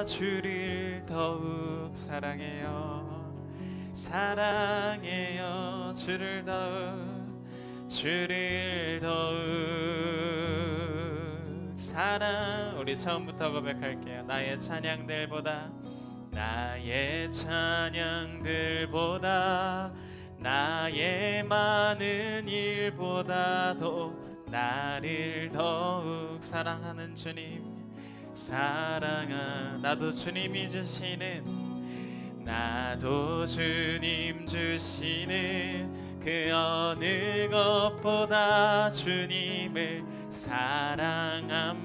주를 더욱 사랑해요. 사랑해요. 주를 더욱 사랑. 우리 처음부터 고백할게요. 나의 찬양들보다 나의 많은 일보다도 나를 더욱 사랑하는 주님, 나도 주님이 주시는, 그 어느 것보다 주님을 사랑합니다.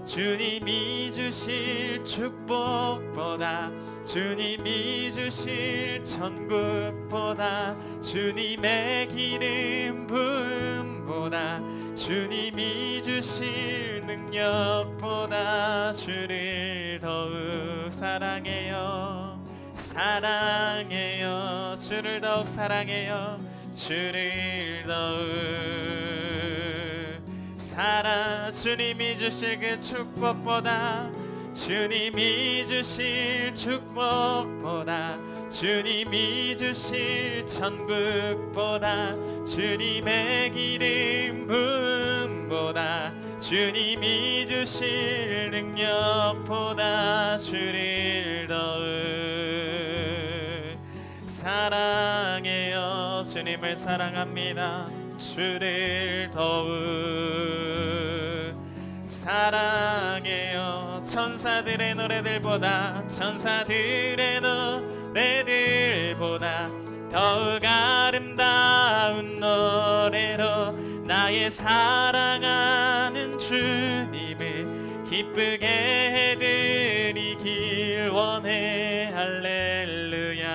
주님이 주실 축복보다, 주님이 주실 천국보다, 주님의 기름 부음보다, 주님이 주실 능력보다 주를 더욱 사랑해요. 주를 더욱 사랑해요. 주를 더욱 주님이 주실 그 축복보다, 주님이 주실 축복보다, 주님이 주실 천국보다, 주님의 기름 부음보다, 주님이 주실 능력보다 주를 더욱 사랑해요. 주님을 사랑합니다. 주를 더욱 사랑해요. 천사들의 노래들보다 더욱 아름다운 노래로 나의 사랑하는 주님을 기쁘게 해드리길 원해. 할렐루야,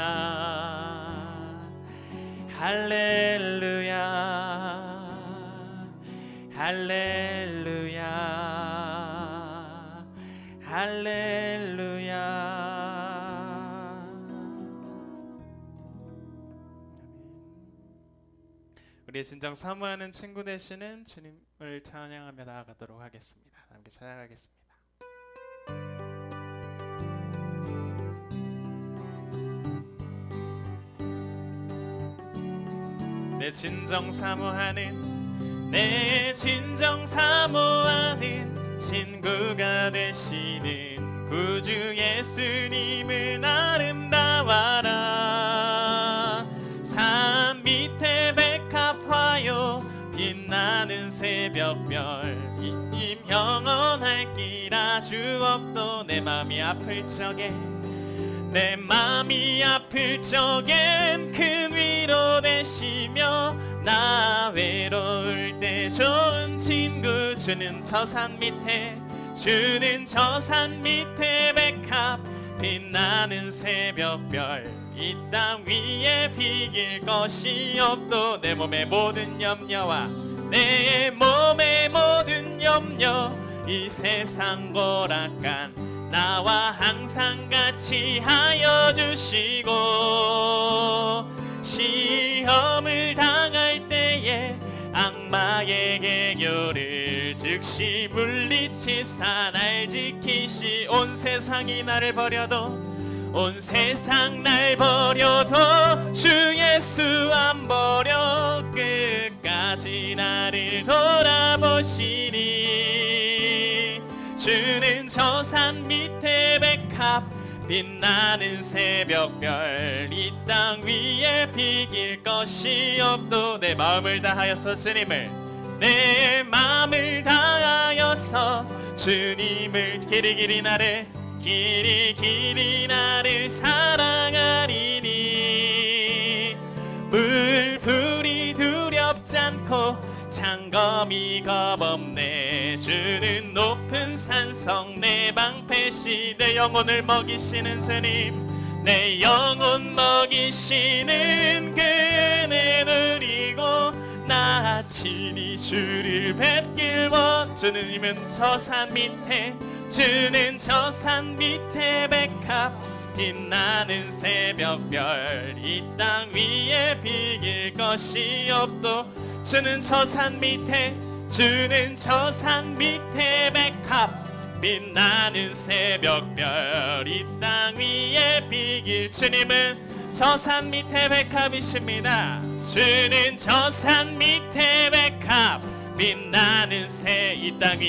할렐루야, 할렐루야, 할렐루야. 우리의 진정 사모하는 친구 되시는 주님을 찬양하며 나아가도록 하겠습니다. 함께 찬양하겠습니다. 내 진정 사모하는 친구가 되시는 구주 예수님은 아름다워라. 산 밑에 백합화요 빛나는 새벽별, 님 영원할 길 아주 없도. 내 맘이 아플 적엔 큰 위로 되시며, 나 외로울 때 좋은 친구. 주는 저 산 밑에 백합 빛나는 새벽별, 이 땅 위에 비길 것이 없도. 내 몸의 모든 염려와 내 몸의 모든 염려, 이 세상 고락간 나와 항상 같이 하여 주시고, 시험을 당할 때에 악마의 계교를 즉시 물리치사 날 지키시. 온 세상이 날 버려도 주 예수 안 버려 끝까지 나를 돌아보시니. 주는 저 산 밑에 백합 빛나는 새벽별, 이 땅 위에 비길 것이 없도. 내 마음을 다하여서 주님을 길이 나를 사랑하리니. 물풀이 두렵지 않고 창검이 겁없네. 주는 높은 산성 내 방패시. 내 영혼을 먹이시는 주님, 내 영혼 먹이시는 그네 누리고, 나 친히 주를 뵙길 원. 주는 저 산 밑에 백합 빛나는 새벽별, 이 땅 위에 비길 것이 없도. 주는 저 산 밑에 주는 저 산 밑에 백합 빛나는 새벽별 이 땅 위에 비길 주님은 저 산 밑에 백합이십니다. 주는 저 산 밑에 백합 빛나는 새 이 땅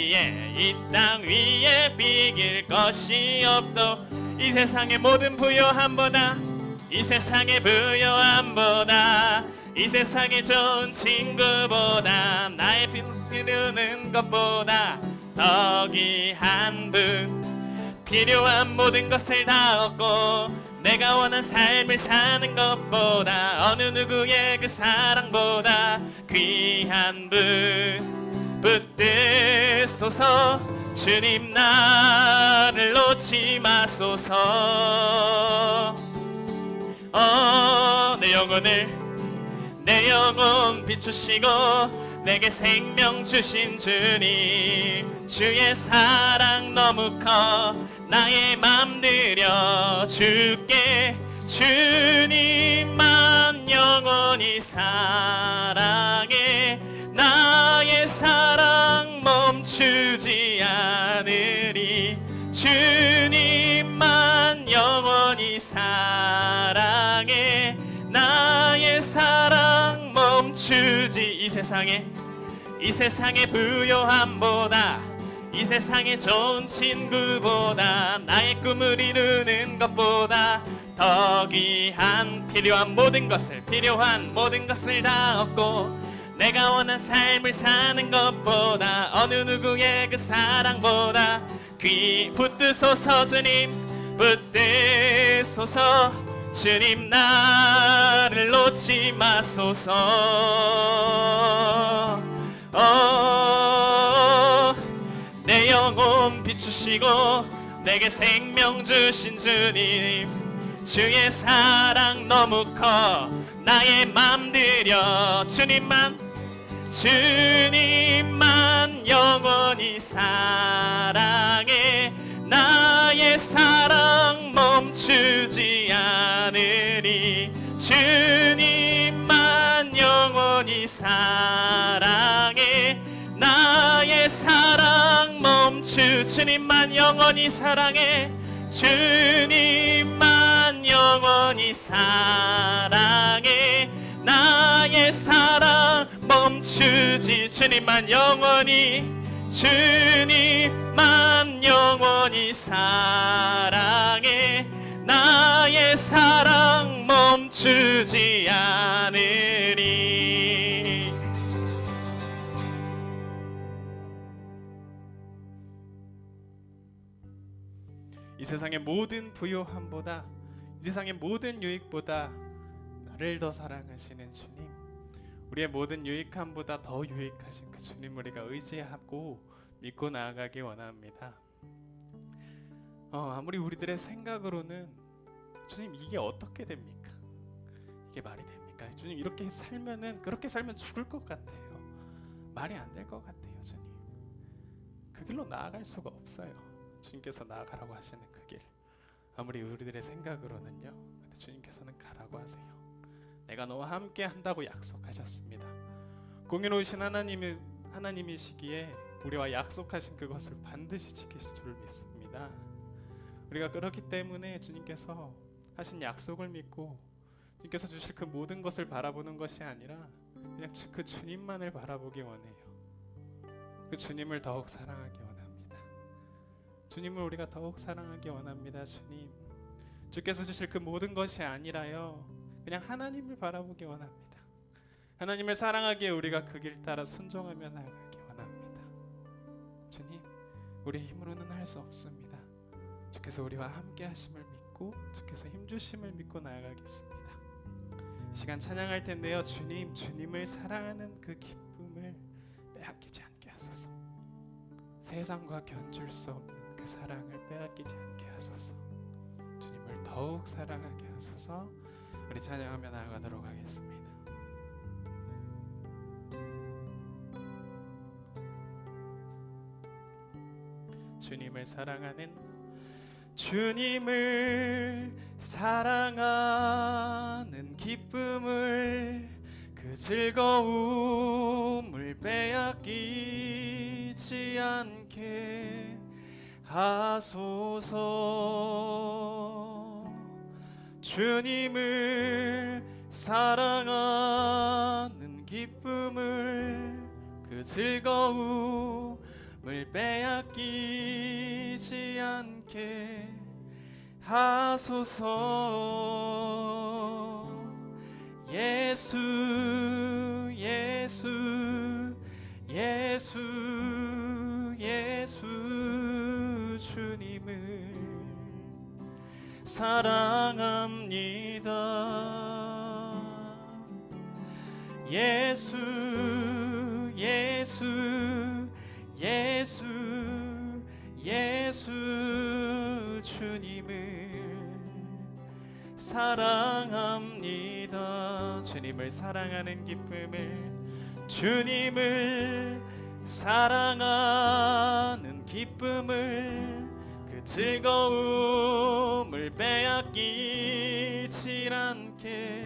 위에 비길 것이 없도 이 세상의 모든 부요함보다 이 세상의 부요함보다 이 세상의 좋은 친구보다 나의 비누는 것보다 더 귀한 분 필요한 모든 것을 다 얻고 내가 원한 삶을 사는 것보다 어느 누구의 그 사랑보다 귀한 분 붙드소서 주님 나를 놓지 마소서. 내 영혼 비추시고 내게 생명 주신 주님 주의 사랑 너무 커 나의 맘 들여 주께 주님만 영원히 사랑해 나의 사랑 멈추지 않으리 주님만 영원히 사랑해 나의 사랑 멈추지 이 세상의 부요함보다 이 세상의 좋은 친구보다 나의 꿈을 이루는 것보다 더 귀한 필요한 모든 것을 다 얻고 내가 원한 삶을 사는 것보다 어느 누구의 그 사랑보다 붙드소서 주님 붙드소서 주님 나를 놓지 마소서. 내 영혼 비추시고 내게 생명 주신 주님 주의 사랑 너무 커 나의 맘 들여 주님만 영원히 사랑해 나의 사랑 멈추지 않으리 주님만 영원히 사랑해 나의 사랑 주님만 영원히 사랑해 주님만 영원히 사랑해 나의 사랑 멈추지 주님만 영원히 사랑해 나의 사랑 멈추지 않으리. 이 세상의 모든 부요함보다 이 세상의 모든 유익보다 나를 더 사랑하시는 주님 우리의 모든 유익함보다 더 유익하신 그 주님 우리가 의지하고 믿고 나아가기 원합니다. 아무리 우리들의 생각으로는 주님 이게 어떻게 됩니까? 이게 말이 됩니까? 주님 이렇게 그렇게 살면 죽을 것 같아요. 말이 안 될 것 같아요. 주님 그 길로 나아갈 수가 없어요. 주님께서 나아가라고 하시는 그 길 아무리 우리들의 생각으로는요 근데 주님께서는 가라고 하세요. 내가 너와 함께 한다고 약속하셨습니다. 공의로우신 하나님이시기에 우리와 약속하신 그것을 반드시 지키실 줄 믿습니다. 우리가 그렇기 때문에 주님께서 하신 약속을 믿고 주님께서 주실 그 모든 것을 바라보는 것이 아니라 그냥 그 주님만을 바라보기 원해요. 그 주님을 더욱 사랑하기 원합니다. 주님을 우리가 더욱 사랑하기 원합니다. 주께서 주실 그 모든 것이 아니라요 그냥 하나님을 바라보기 원합니다. 하나님을 사랑하기에 우리가 그 길 따라 순종하며 나아가기 원합니다. 주님 우리의 힘으로는 할 수 없습니다. 주께서 우리와 함께 하심을 믿고 주께서 힘주심을 믿고 나아가겠습니다. 이 시간 찬양할 텐데요 주님을 사랑하는 그 기쁨을 빼앗기지 않게 하소서. 세상과 견줄 수 없는 그 사랑을 빼앗기지 않게 하소서. 주님을 더욱 사랑하게 하소서. 우리 찬양하며 나아가도록 하겠습니다. 주님을 사랑하는 기쁨을 그 즐거움을 빼앗기지 않게 하소서. 주님을 사랑하는 기쁨을 그 즐거움을 빼앗기지 않게 하소서. 예수 예수 예수 예수 주님을 사랑합니다. 예수 예수 예수 예수 주님을 사랑합니다. 주님을 사랑하는 기쁨을, 주님을 사랑하는 기쁨을 그 즐거움을 빼앗기지 않게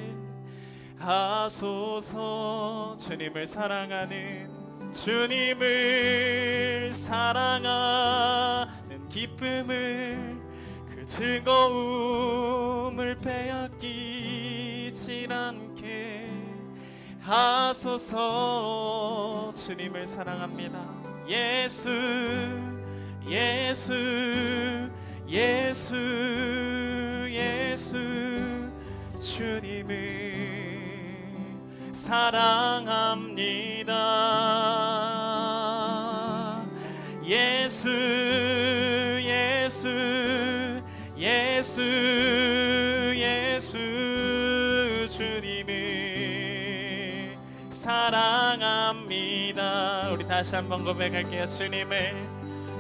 하소서. 주님을 사랑하는, 주님을 사랑하는 기쁨을 그 즐거움을 빼앗기지 않게 하소서. 주님을 사랑합니다. 예수 예수 예수 예수 주님을 사랑합니다. 예수 예수 예수 예수 주님을 사랑합니다. 우리 다시 한번 고백할게요.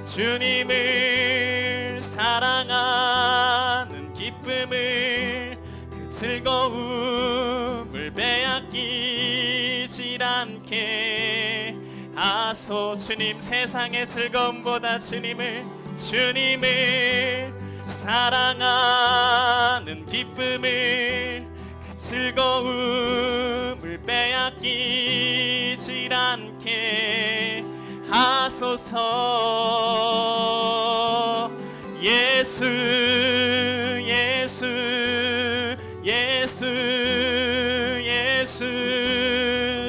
주님을 사랑하는 기쁨을 그 즐거움을 빼앗기지 않게 하소. 주님, 세상의 즐거움보다 주님을 사랑하는 기쁨을 그 즐거움을 빼앗기지 않게 하소서. 예수 예수 예수 예수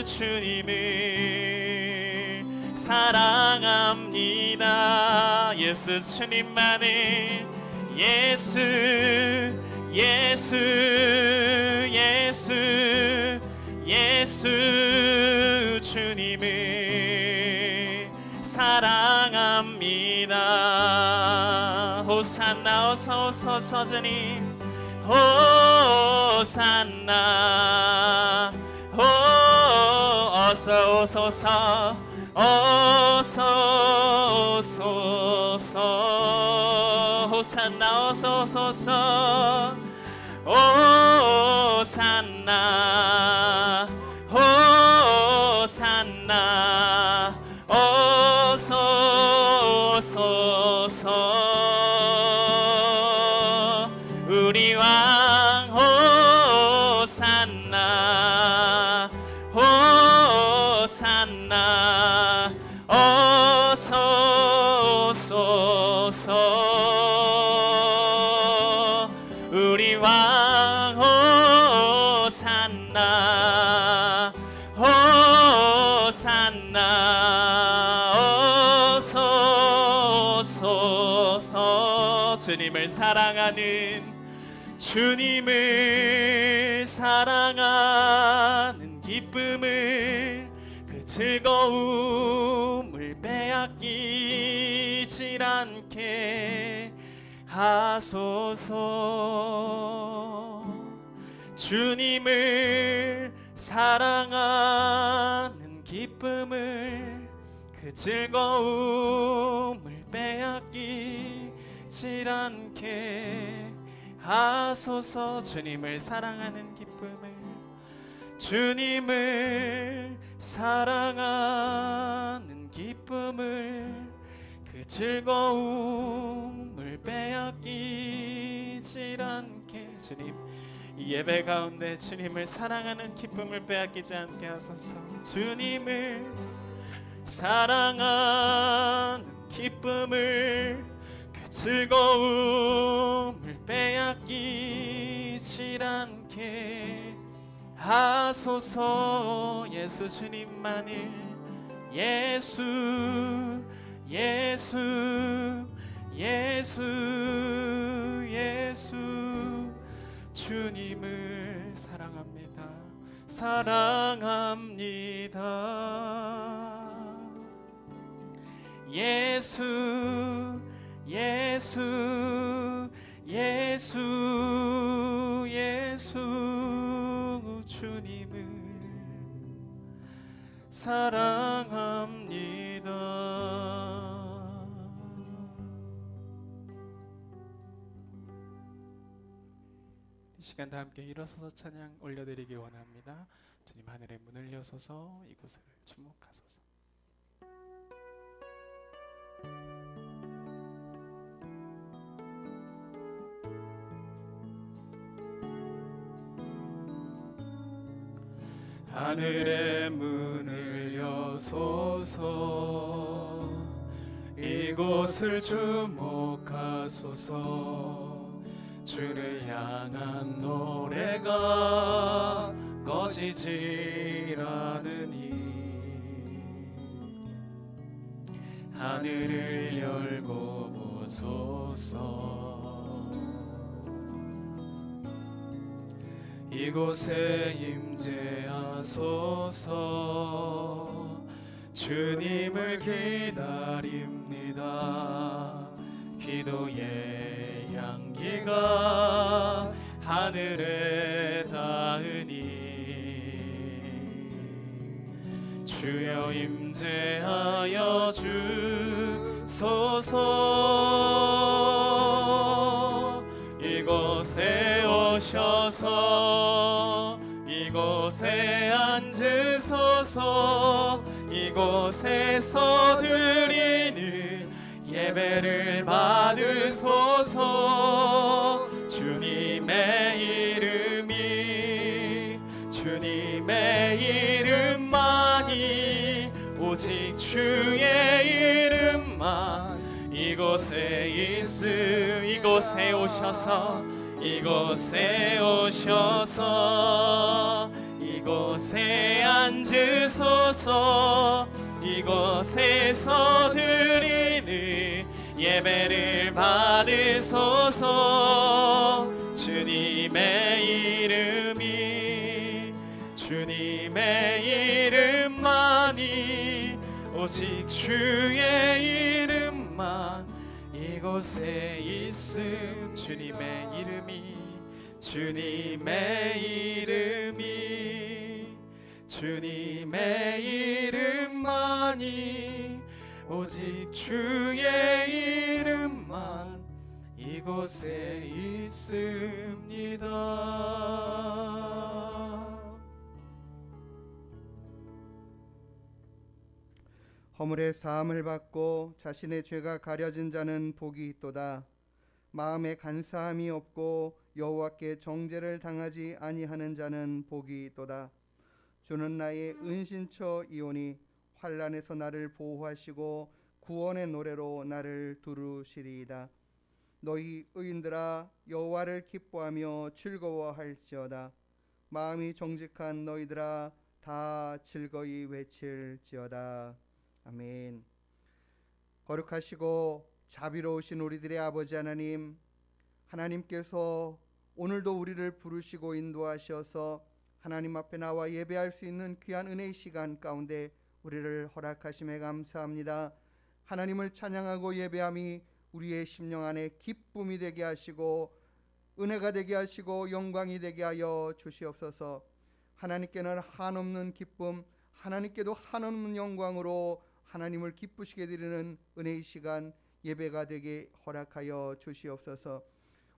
주님을 사랑합니다. 예수 주님만을, 예수 예수 예수 예수 주님을 사랑합니다. 호산나 어서 오소서. 주님 호산나 어서 오소서. 어서 오소서. 호산나 어서 오소서. 호산나 호산나 어서 오소서. 우리 왕 호산나 호산나 어서 오소서. 우리 왕 호산나 호산나 어서 오소서. 주님을 사랑하는 기쁨을 그 즐거움을 빼앗기지 않게 하소서. 주님을 사랑하는 기쁨을 그 즐거움을 빼앗기지 않게 하소서. 주님을 사랑하는 기쁨을, 주님을 사랑하는 기쁨을 그 즐거움을 빼앗기지 않게. 주님, 이 예배 가운데 주님을 사랑하는 기쁨을 빼앗기지 않게 하소서. 주님을 사랑하는 기쁨을 그 즐거움을 빼앗기질 않게 하소서. 예수 주님만을 예수 예수 예수 예수 주님을 사랑합니다. 사랑합니다. 예수 예수 예수 예수 주님을 사랑합니다. 이 시간 다 함께 일어서서 찬양 올려드리기 원합니다. 주님 하늘의 문을 여서서 이곳을 주목하소서. 하늘의 문을 여소서 이곳을 주목하소서. 주를 향한 노래가 꺼지질 않으니 하늘을 열고 보소서. 이곳에 임재하소서. 주님을 기다립니다. 기도의 향기가 하늘에 닿으니 주여 임재하여 주소서. 이곳에 오셔서 이곳에 앉으소서. 이곳에서 드리는 예배를 받으소서. 주님의 이름이 주님의 이름만이 오직 주의 이름만 이곳에 있음. 이곳에 오셔서 이곳에 오셔서 이곳에 앉으소서. 이곳에서 드리는 예배를 받으소서. 주님의 이름이 주님의 이름만이 오직 주의 이름만 이곳에 있음. 주님의 이름이 주님의 이름이 주님의 이름만이 오직 주의 이름만 이곳에 있습니다. 허물의 사함을 받고 자신의 죄가 가려진 자는 복이 있도다. 마음에 간사함이 없고 여호와께 정죄를 당하지 아니하는 자는 복이 있도다. 주는 나의 은신처이오니 환난에서 나를 보호하시고 구원의 노래로 나를 두루시리이다. 너희 의인들아 여호와를 기뻐하며 즐거워할지어다. 마음이 정직한 너희들아 다 즐거이 외칠지어다. 아멘. 거룩하시고 자비로우신 우리들의 아버지 하나님, 하나님께서 오늘도 우리를 부르시고 인도하셔서 하나님 앞에 나와 예배할 수 있는 귀한 은혜의 시간 가운데 우리를 허락하심에 감사합니다. 하나님을 찬양하고 예배함이 우리의 심령 안에 기쁨이 되게 하시고 은혜가 되게 하시고 영광이 되게 하여 주시옵소서. 하나님께는 한없는 기쁨, 하나님께도 한없는 영광으로 하나님을 기쁘시게 드리는 은혜의 시간 예배가 되게 허락하여 주시옵소서.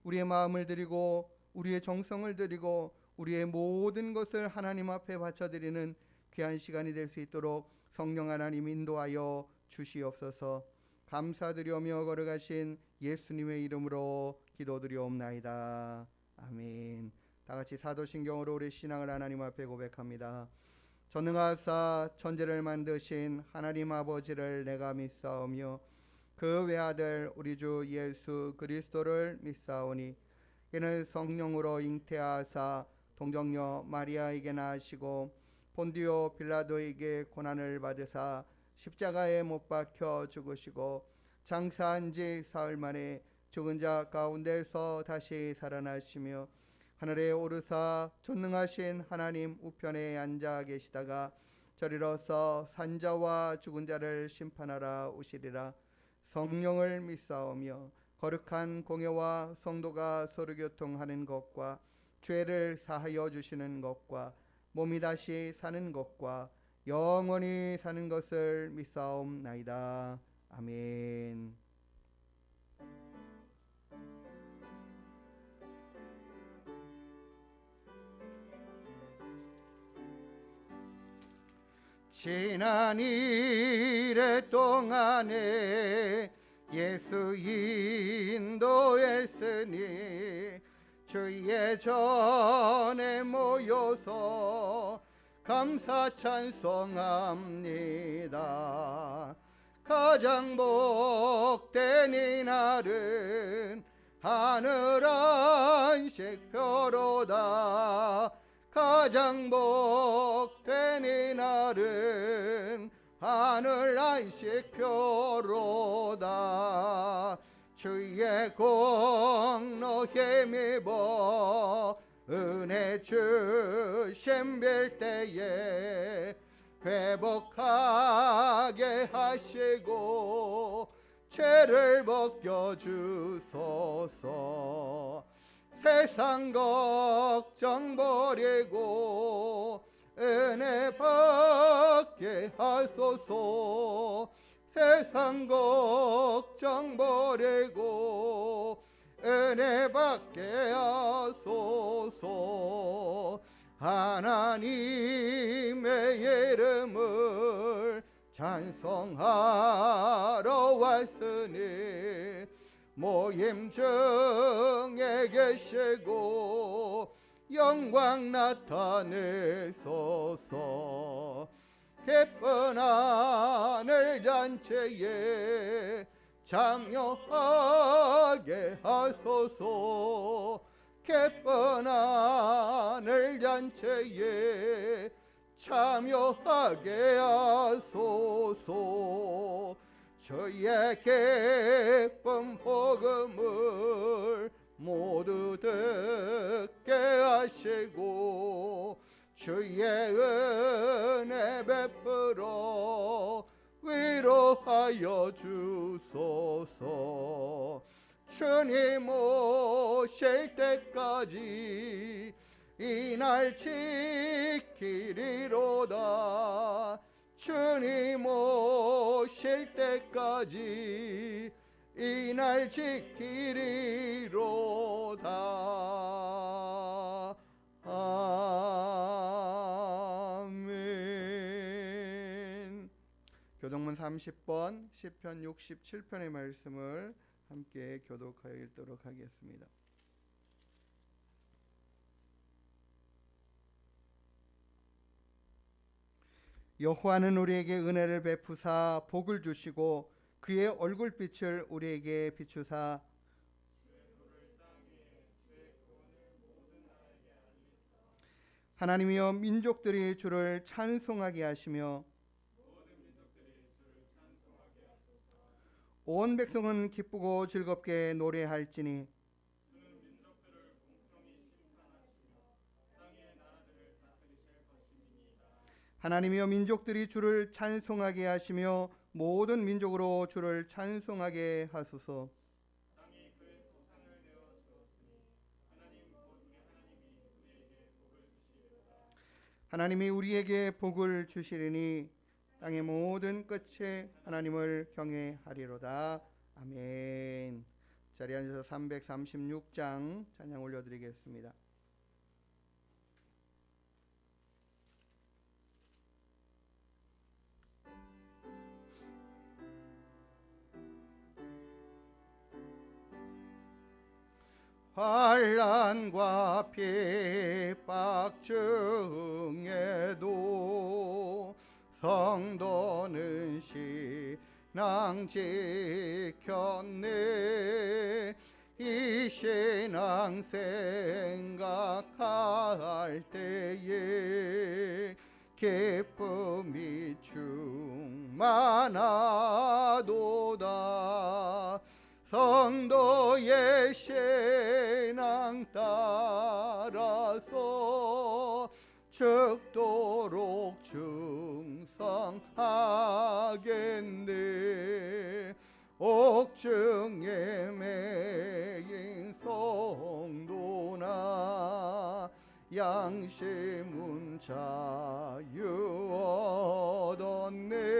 우리의 마음을 드리고 우리의 정성을 드리고 우리의 모든 것을 하나님 앞에 바쳐드리는 귀한 시간이 될 수 있도록 성령 하나님 인도하여 주시옵소서. 감사드리며 걸어가신 예수님의 이름으로 기도드리옵나이다. 아멘. 다같이 사도신경으로 우리 신앙을 하나님 앞에 고백합니다. 전능하사 천지를 만드신 하나님 아버지를 내가 믿사오며 그 외아들 우리 주 예수 그리스도를 믿사오니 이는 성령으로 잉태하사 동정녀 마리아에게 나시고 본디오 빌라도에게 고난을 받으사 십자가에 못 박혀 죽으시고 장사한 지 사흘 만에 죽은 자 가운데서 다시 살아나시며 하늘에 오르사 전능하신 하나님 우편에 앉아 계시다가 저리로서 산자와 죽은 자를 심판하라 오시리라. 성령을 믿사오며 거룩한 공예와 성도가 서로 교통하는 것과 죄를 사하여 주시는 것과 몸이 다시 사는 것과 영원히 사는 것을 믿사옵나이다. 아멘. 지난 이래 동안에 예수 인도했으니 주의 전에 모여서 감사 찬송합니다. 가장 복된 이날은 하늘 안식표로다. 가장 복된 이날은 하늘 안식표로다. 주의 공로 힘입어 은혜 주심 빌 때에 회복하게 하시고 죄를 벗겨주소서. 세상 걱정 버리고 은혜 받게 하소서. 세상 걱정 버리고 은혜 받게 하소서. 하나님의 이름을 찬송하러 왔으니 모임 중에 계시고 영광 나타내소서. 기쁜 하늘 잔치에 참여하게 하소서. 기쁜 하늘 잔치에 참여하게 하소서. 주의 기쁜 복음을 모두 듣게 하시고 주의 은혜 베풀어 위로하여 주소서. 주님 오실 때까지 이날 지키리로다. 주님 오실 때까지 이날 지키리로다. 아멘. 교동문 30번 시편 67편의 말씀을 함께 교독하여 읽도록 하겠습니다. 여호와는 우리에게 은혜를 베푸사 복을 주시고 그의 얼굴빛을 우리에게 비추사 하나님이여 민족들이 주를 찬송하게 하시며 온 백성은 기쁘고 즐겁게 노래할지니 하나님이여 민족들이 주를 찬송하게 하시며 모든 민족으로 주를 찬송하게 하소서. 하나님이 우리에게 복을 주시리니 땅의 모든 끝에 하나님을 경외하리로다. 아멘. 자리에 앉아서 336장 찬양 올려드리겠습니다. 환난과 핍박 중에도 성도는 신앙 지켰네. 이 신앙 생각할 때에 기쁨이 충만하도다. 성도의 신앙 따라서 죽도록 충성하겠네. 옥중에 매인 성도나 양심은 자유 얻었네.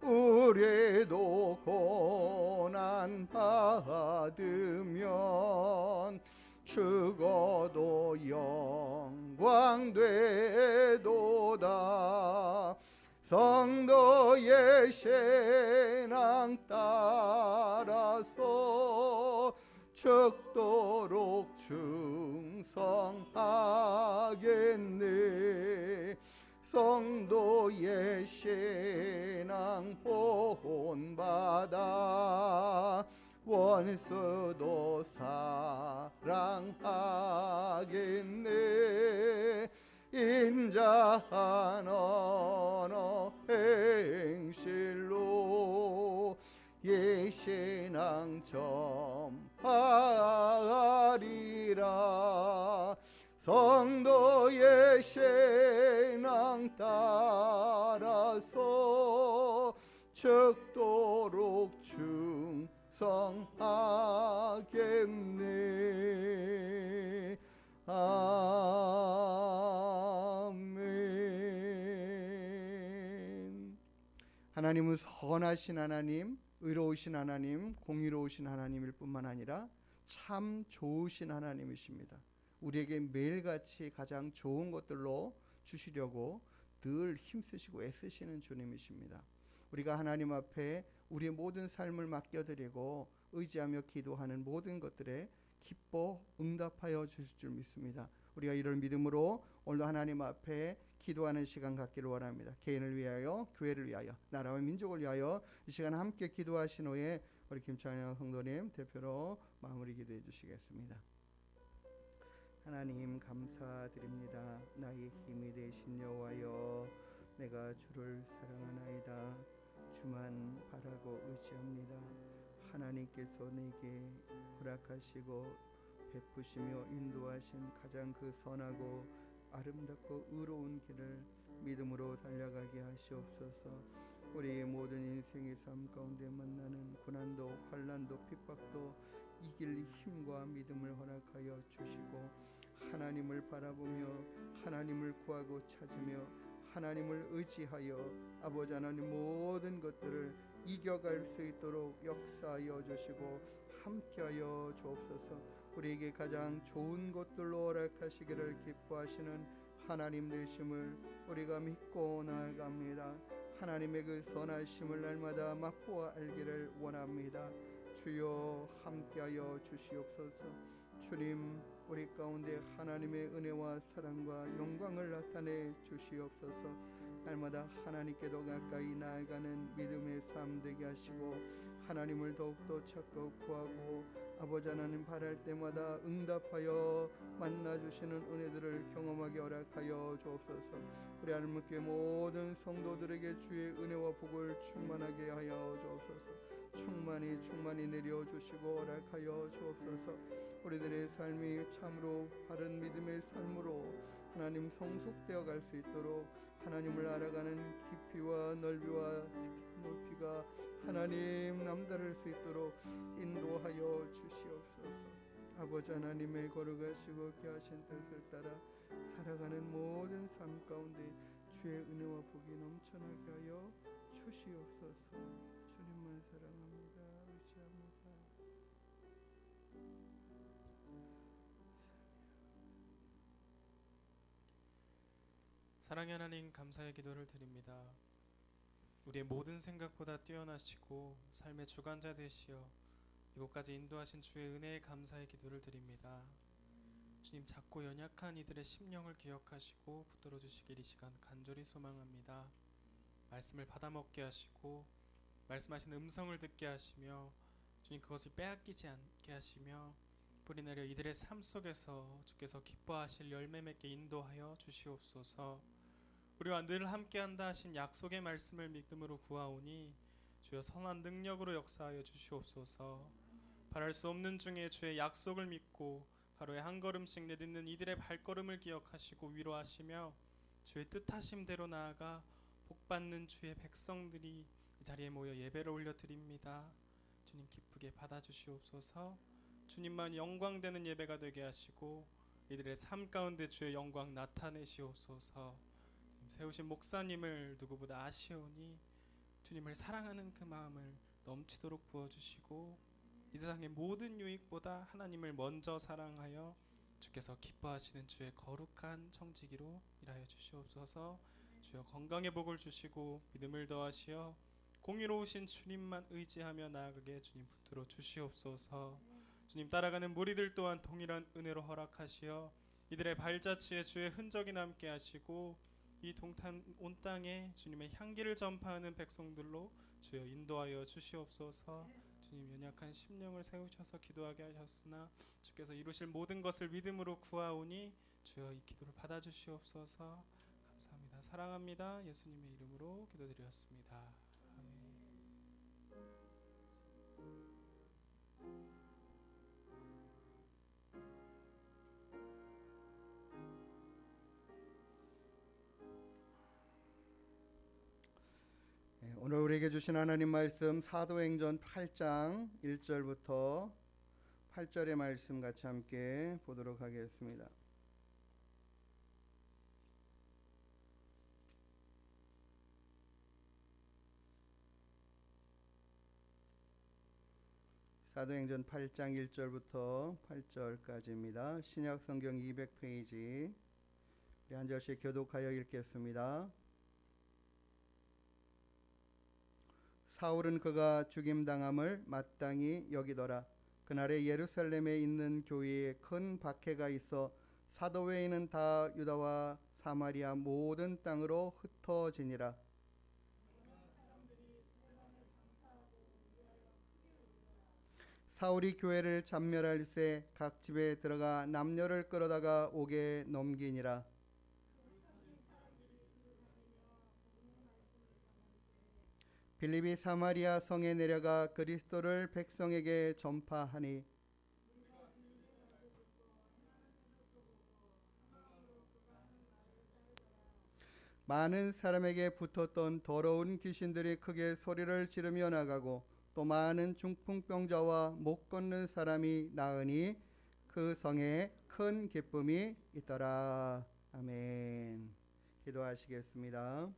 우리도 고난 받으면 죽어도 영광 되도다. 성도의 신앙 따라서 죽도록 충성하겠네. 성도의 신앙 본받아 원수도 사랑하겠네. 인자한 언어 행실로 이 신앙 전파하리라. 성도의 신앙 따라서 죽도록 충성하겠네. 아멘. 하나님은 선하신 하나님, 의로우신 하나님, 공의로우신 하나님일 뿐만 아니라 참 좋으신 하나님이십니다. 우리에게 매일같이 가장 좋은 것들로 주시려고 늘 힘쓰시고 애쓰시는 주님이십니다. 우리가 하나님 앞에 우리의 모든 삶을 맡겨드리고 의지하며 기도하는 모든 것들에 기뻐 응답하여 주실 줄 믿습니다. 우리가 이런 믿음으로 오늘도 하나님 앞에 기도하는 시간 갖기를 원합니다. 개인을 위하여, 교회를 위하여, 나라와 민족을 위하여 이 시간 함께 기도하신 후에 우리 김찬영 성도님 대표로 마무리 기도해 주시겠습니다. 하나님 감사드립니다. 나의 힘이 되신 여호와여, 내가 주를 사랑하나이다. 주만 바라고 의지합니다. 하나님께서 내게 허락하시고 베푸시며 인도하신 가장 그 선하고 아름답고 의로운 길을 믿음으로 달려가게 하시옵소서. 우리의 모든 인생의 삶 가운데 만나는 고난도 환난도 핍박도 이길 힘과 믿음을 허락하여 주시고, 하나님을 바라보며 하나님을 구하고 찾으며 하나님을 의지하여 아버지 하나님 모든 것들을 이겨갈 수 있도록 역사하여 주시고 함께하여 주옵소서. 우리에게 가장 좋은 것들로 허락하시기를 기뻐하시는 하나님 되심을 우리가 믿고 나아갑니다. 하나님의 그 선하심을 날마다 맛보아 알기를 원합니다. 주여 함께하여 주시옵소서. 주님, 우리 가운데 하나님의 은혜와 사랑과 영광을 나타내 주시옵소서. 날마다 하나님께 더 가까이 나아가는 믿음의 삶 되게 하시고, 하나님을 더욱더 찾고 구하고 아버지 하나님 바랄 때마다 응답하여 만나주시는 은혜들을 경험하게 허락하여 주옵소서. 우리 하나님께 모든 성도들에게 주의 은혜와 복을 충만하게 하여 주옵소서. 충만히 내려주시고 허락하여 주옵소서. 우리들의 삶이 참으로 바른 믿음의 삶으로 하나님 성숙되어 갈 수 있도록 하나님을 알아가는 깊이와 넓이와 높이가 하나님 남다를 수 있도록 인도하여 주시옵소서. 아버지 하나님의 거룩하시고 귀하신 뜻을 따라 살아가는 모든 삶 가운데 주의 은혜와 복이 넘쳐나게 하여 주시옵소서. 주님만 사랑합니다. 의지합니다. 사랑의 하나님, 감사의 기도를 드립니다. 우리의 모든 생각보다 뛰어나시고 삶의 주관자 되시어 이곳까지 인도하신 주의 은혜에 감사의 기도를 드립니다. 주님, 작고 연약한 이들의 심령을 기억하시고 붙들어 주시길 이 시간 간절히 소망합니다. 말씀을 받아먹게 하시고 말씀하신 음성을 듣게 하시며 주님, 그것을 빼앗기지 않게 하시며 뿌리내려 이들의 삶 속에서 주께서 기뻐하실 열매 맺게 인도하여 주시옵소서. 우리와 늘 함께한다 하신 약속의 말씀을 믿음으로 구하오니 주여 선한 능력으로 역사하여 주시옵소서. 바랄 수 없는 중에 주의 약속을 믿고 하루에 한 걸음씩 내딛는 이들의 발걸음을 기억하시고 위로하시며 주의 뜻하심대로 나아가 복받는 주의 백성들이 이 자리에 모여 예배를 올려드립니다. 주님, 기쁘게 받아주시옵소서. 주님만 영광되는 예배가 되게 하시고 이들의 삶 가운데 주의 영광 나타내시옵소서. 세우신 목사님을 누구보다 아시오니 주님을 사랑하는 그 마음을 넘치도록 부어주시고 이 세상의 모든 유익보다 하나님을 먼저 사랑하여 주께서 기뻐하시는 주의 거룩한 청지기로 일하여 주시옵소서. 주여 건강의 복을 주시고 믿음을 더하시어 공의로우신 주님만 의지하며 나아가게 주님 붙들어 주시옵소서. 주님, 따라가는 무리들 또한 동일한 은혜로 허락하시어 이들의 발자취에 주의 흔적이 남게 하시고 이 동탄 온 땅에 주님의 향기를 전파하는 백성들로 주여 인도하여 주시옵소서. 주님, 연약한 심령을 세우셔서 기도하게 하셨으나 주께서 이루실 모든 것을 믿음으로 구하오니 주여 이 기도를 받아주시옵소서. 감사합니다. 사랑합니다. 예수님의 이름으로 기도드렸습니다. 아멘. 오늘 우리에게 주신 하나님 말씀 사도행전 8장 1절부터 8절의 말씀 같이 함께 보도록 하겠습니다. 사도행전 8장 1절부터 8절까지입니다. 신약 성경 200페이지 우리 한 절씩 교독하여 읽겠습니다. 사울은 그가 죽임당함을 마땅히 여기더라. 그날에 예루살렘에 있는 교회에 큰 박해가 있어 사도 외에는 다 유다와 사마리아 모든 땅으로 흩어지니라. 사울이 교회를 잔멸할새 각 집에 들어가 남녀를 끌어다가 옥에 넘기니라. 빌립이 사마리아 성에 내려가 그리스도를 백성에게 전파하니 많은 사람에게 붙었던 더러운 귀신들이 크게 소리를 지르며 나가고 또 많은 중풍병자와 못 걷는 사람이 나으니 그 성에 큰 기쁨이 있더라. 아멘. 기도하시겠습니다.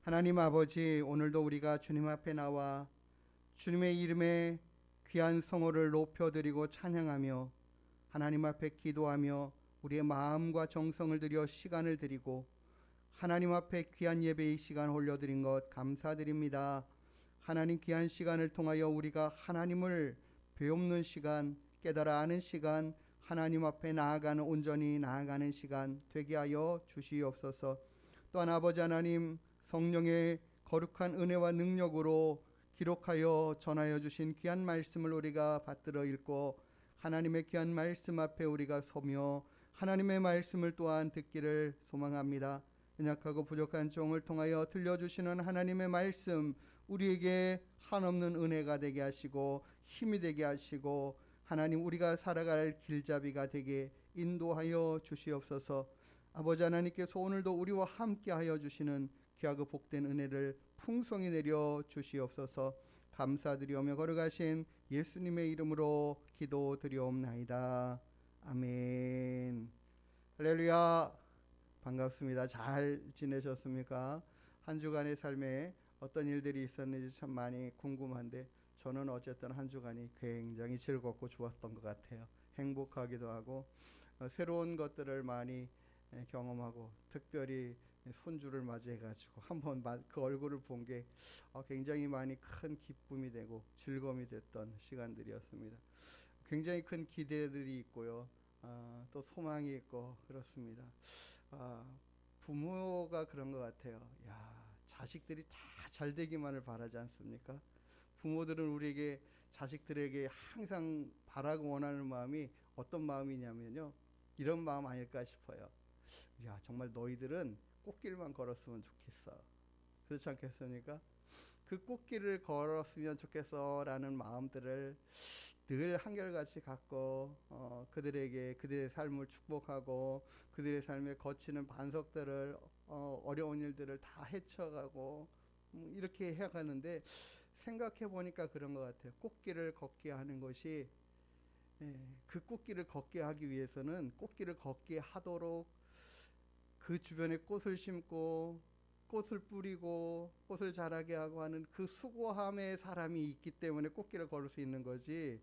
하나님 아버지, 오늘도 우리가 주님 앞에 나와 주님의 이름에 귀한 성호를 높여드리고 찬양하며 하나님 앞에 기도하며 우리의 마음과 정성을 들여 시간을 드리고 하나님 앞에 귀한 예배의 시간 올려드린 것 감사드립니다. 하나님, 귀한 시간을 통하여 우리가 하나님을 배움는 시간, 깨달아 아는 시간, 하나님 앞에 나아가는, 온전히 나아가는 시간 되게 하여 주시옵소서. 또한 아버지 하나님, 성령의 거룩한 은혜와 능력으로 기록하여 전하여 주신 귀한 말씀을 우리가 받들어 읽고 하나님의 귀한 말씀 앞에 우리가 서며 하나님의 말씀을 또한 듣기를 소망합니다. 연약하고 부족한 종을 통하여 들려주시는 하나님의 말씀, 우리에게 한없는 은혜가 되게 하시고 힘이 되게 하시고 하나님, 우리가 살아갈 길잡이가 되게 인도하여 주시옵소서. 아버지 하나님께서 오늘도 우리와 함께하여 주시는 귀하고 복된 은혜를 풍성히 내려 주시옵소서. 감사드리오며 걸어가신 예수님의 이름으로 기도드리옵나이다. 아멘. 할렐루야. 반갑습니다. 잘 지내셨습니까? 한 주간의 삶에 어떤 일들이 있었는지 참 많이 궁금한데 저는 어쨌든 한 주간이 굉장히 즐겁고 좋았던 것 같아요. 행복하기도 하고 새로운 것들을 많이 경험하고 특별히 손주를 맞이해가지고 한번 그 얼굴을 본 게 굉장히 많이 큰 기쁨이 되고 즐거움이 됐던 시간들이었습니다. 굉장히 큰 기대들이 있고요. 또 소망이 있고 그렇습니다. 부모가 그런 것 같아요. 야, 자식들이 다 잘 되기만을 바라지 않습니까? 부모들은 우리에게 자식들에게 항상 바라고 원하는 마음이 어떤 마음이냐면요. 이런 마음 아닐까 싶어요. 야, 정말 너희들은 꽃길만 걸었으면 좋겠어. 그렇지 않겠습니까? 그 꽃길을 걸었으면 좋겠어라는 마음들을 늘 한결같이 갖고 그들에게 그들의 삶을 축복하고 그들의 삶에 거치는 반석들을 어려운 일들을 다 헤쳐가고 이렇게 해가는데 생각해 보니까 그런 것 같아요. 꽃길을 걷게 하는 것이 그 꽃길을 걷게 하기 위해서는 꽃길을 걷게 하도록 그 주변에 꽃을 심고 꽃을 뿌리고 꽃을 자라게 하고 하는 그 수고함의 사람이 있기 때문에 꽃길을 걸을 수 있는 거지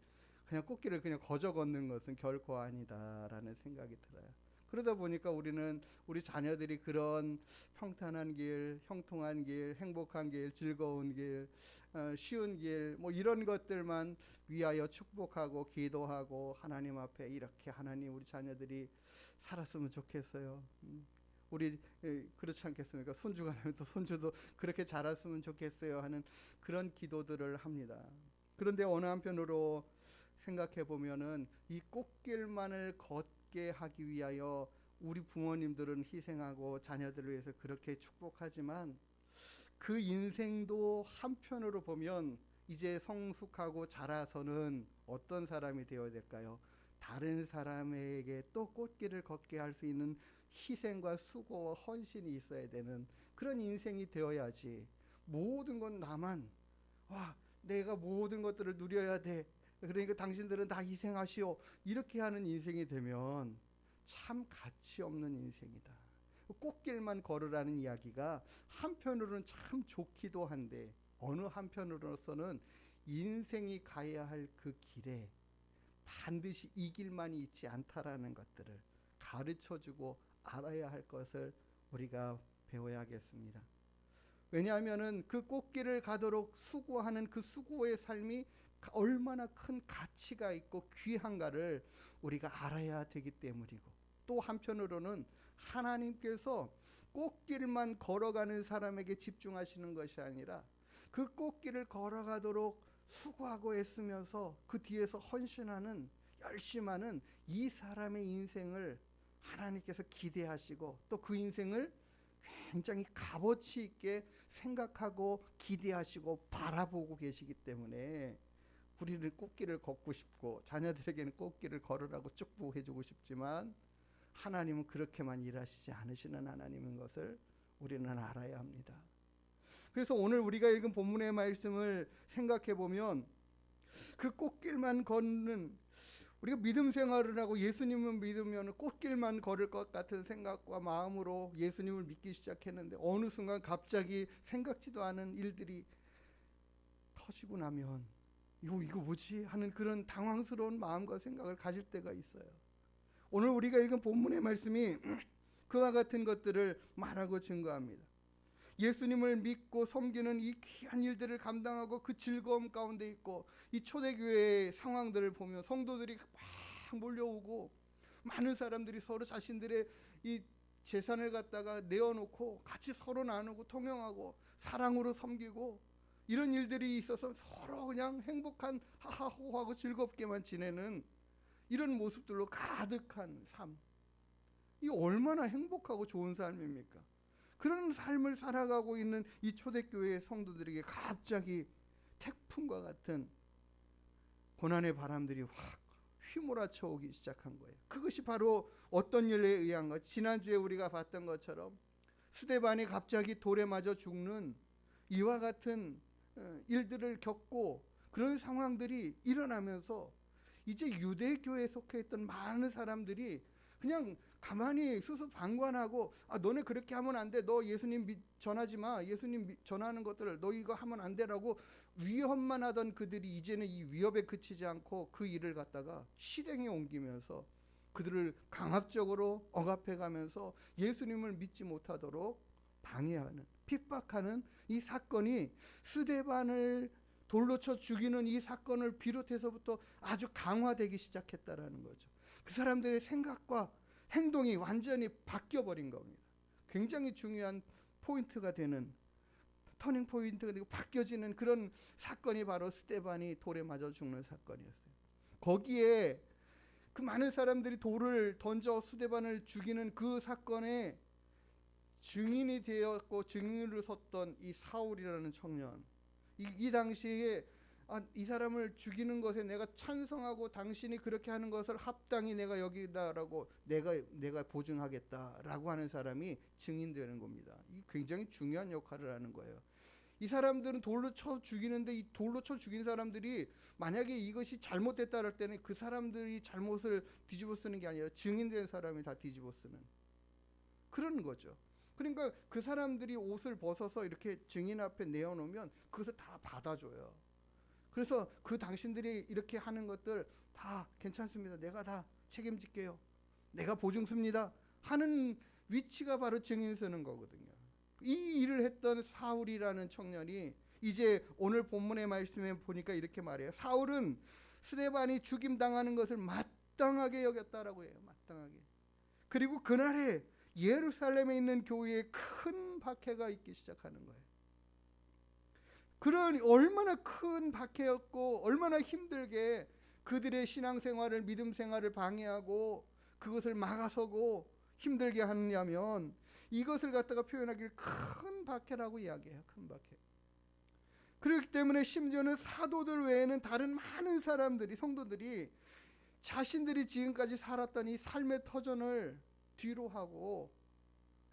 그냥 꽃길을 그냥 거저 걷는 것은 결코 아니다라는 생각이 들어요. 그러다 보니까 우리는 우리 자녀들이 그런 평탄한 길, 형통한 길, 행복한 길, 즐거운 길, 쉬운 길, 뭐 이런 것들만 위하여 축복하고 기도하고 하나님 앞에 이렇게 하나님 우리 자녀들이 살았으면 좋겠어요. 우리 그렇지 않겠습니까? 손주가 나면 또 손주도 그렇게 자랐으면 좋겠어요 하는 그런 기도들을 합니다. 그런데 어느 한편으로 생각해 보면은 이 꽃길만을 걷게 하기 위하여 우리 부모님들은 희생하고 자녀들을 위해서 그렇게 축복하지만 그 인생도 한편으로 보면 이제 성숙하고 자라서는 어떤 사람이 되어야 될까요? 다른 사람에게 또 꽃길을 걷게 할 수 있는 희생과 수고와 헌신이 있어야 되는 그런 인생이 되어야지 모든 건 나만 내가 모든 것들을 누려야 돼. 그러니까 당신들은 다 희생하시오. 이렇게 하는 인생이 되면 참 가치 없는 인생이다. 꽃길만 걸으라는 이야기가 한편으로는 참 좋기도 한데 어느 한편으로서는 인생이 가야 할 그 길에 반드시 이 길만이 있지 않다라는 것들을 가르쳐주고 알아야 할 것을 우리가 배워야겠습니다. 왜냐하면은 그 꽃길을 가도록 수고하는 그 수고의 삶이 얼마나 큰 가치가 있고 귀한가를 우리가 알아야 되기 때문이고 또 한편으로는 하나님께서 꽃길만 걸어가는 사람에게 집중하시는 것이 아니라 그 꽃길을 걸어가도록 수고하고 애쓰면서 그 뒤에서 헌신하는 열심하는 이 사람의 인생을 하나님께서 기대하시고 또 그 인생을 굉장히 값어치 있게 생각하고 기대하시고 바라보고 계시기 때문에 우리는 꽃길을 걷고 싶고 자녀들에게는 꽃길을 걸으라고 축복해주고 싶지만 하나님은 그렇게만 일하시지 않으시는 하나님인 것을 우리는 알아야 합니다. 그래서 오늘 우리가 읽은 본문의 말씀을 생각해 보면 그 꽃길만 걷는 우리가 믿음 생활을 하고 예수님을 믿으면 꽃길만 걸을 것 같은 생각과 마음으로 예수님을 믿기 시작했는데 어느 순간 갑자기 생각지도 않은 일들이 터지고 나면 이거 뭐지? 하는 그런 당황스러운 마음과 생각을 가질 때가 있어요. 오늘 우리가 읽은 본문의 말씀이 그와 같은 것들을 말하고 증거합니다. 예수님을 믿고 섬기는 이 귀한 일들을 감당하고 그 즐거움 가운데 있고 이 초대교회의 상황들을 보면 성도들이 막 몰려오고 많은 사람들이 서로 자신들의 이 재산을 갖다가 내어놓고 같이 서로 나누고 통용하고 사랑으로 섬기고 이런 일들이 있어서 서로 그냥 행복한 하하호하고 즐겁게만 지내는 이런 모습들로 가득한 삶. 이 얼마나 행복하고 좋은 삶입니까? 그런 삶을 살아가고 있는 이 초대교회의 성도들에게 갑자기 태풍과 같은 고난의 바람들이 확 휘몰아쳐 오기 시작한 거예요. 그것이 바로 어떤 일에 의한 것? 지난주에 우리가 봤던 것처럼 스데반이 갑자기 돌에 맞아 죽는 이와 같은 일들을 겪고 그런 상황들이 일어나면서 이제 유대교회에 속해 있던 많은 사람들이 그냥 가만히 수수방관하고 너네 그렇게 하면 안 돼. 너 예수님 전하지 마. 예수님 전하는 것들을 너 이거 하면 안 되라고 위협만 하던 그들이 이제는 이 위협에 그치지 않고 그 일을 갖다가 실행에 옮기면서 그들을 강압적으로 억압해 가면서 예수님을 믿지 못하도록 방해하는, 핍박하는 이 사건이 스데반을 돌로 쳐 죽이는 이 사건을 비롯해서부터 아주 강화되기 시작했다라는 거죠. 그 사람들의 생각과 행동이 완전히 바뀌어버린 겁니다. 굉장히 중요한 포인트가 되는, 터닝 포인트가 되고 바뀌어지는 그런 사건이 바로 스데반이 돌에 맞아 죽는 사건이었어요. 거기에 그 많은 사람들이 돌을 던져 스데반을 죽이는 그 사건에 증인이 되었고 증인으로 섰던 이 사울이라는 청년, 이 당시에 이 사람을 죽이는 것에 내가 찬성하고 당신이 그렇게 하는 것을 합당히 내가 여기다라고 내가 보증하겠다라고 하는 사람이 증인되는 겁니다. 이 굉장히 중요한 역할을 하는 거예요. 이 사람들은 돌로 쳐 죽이는데 이 돌로 쳐 죽인 사람들이 만약에 이것이 잘못됐다 할 때는 그 사람들이 잘못을 뒤집어 쓰는 게 아니라 증인된 사람이 다 뒤집어 쓰는 그런 거죠. 그러니까 그 사람들이 옷을 벗어서 이렇게 증인 앞에 내어놓으면 그것을 다 받아줘요. 그래서 그 당신들이 이렇게 하는 것들 다 괜찮습니다. 내가 다 책임질게요. 내가 보증습니다. 하는 위치가 바로 증인 서는 거거든요. 이 일을 했던 사울이라는 청년이 이제 오늘 본문의 말씀에 보니까 이렇게 말해요. 사울은 스데반이 죽임당하는 것을 마땅하게 여겼다라고 해요. 마땅하게. 그리고 그날에 예루살렘에 있는 교회에 큰 박해가 있기 시작하는 거예요. 그런 얼마나 큰 박해였고 얼마나 힘들게 그들의 신앙생활을, 믿음 생활을 방해하고 그것을 막아서고 힘들게 하느냐면 이것을 갖다가 표현하기를 큰 박해라고 이야기해요. 큰 박해. 그렇기 때문에 심지어는 사도들 외에는 다른 많은 사람들이, 성도들이 자신들이 지금까지 살았던 이 삶의 터전을 뒤로 하고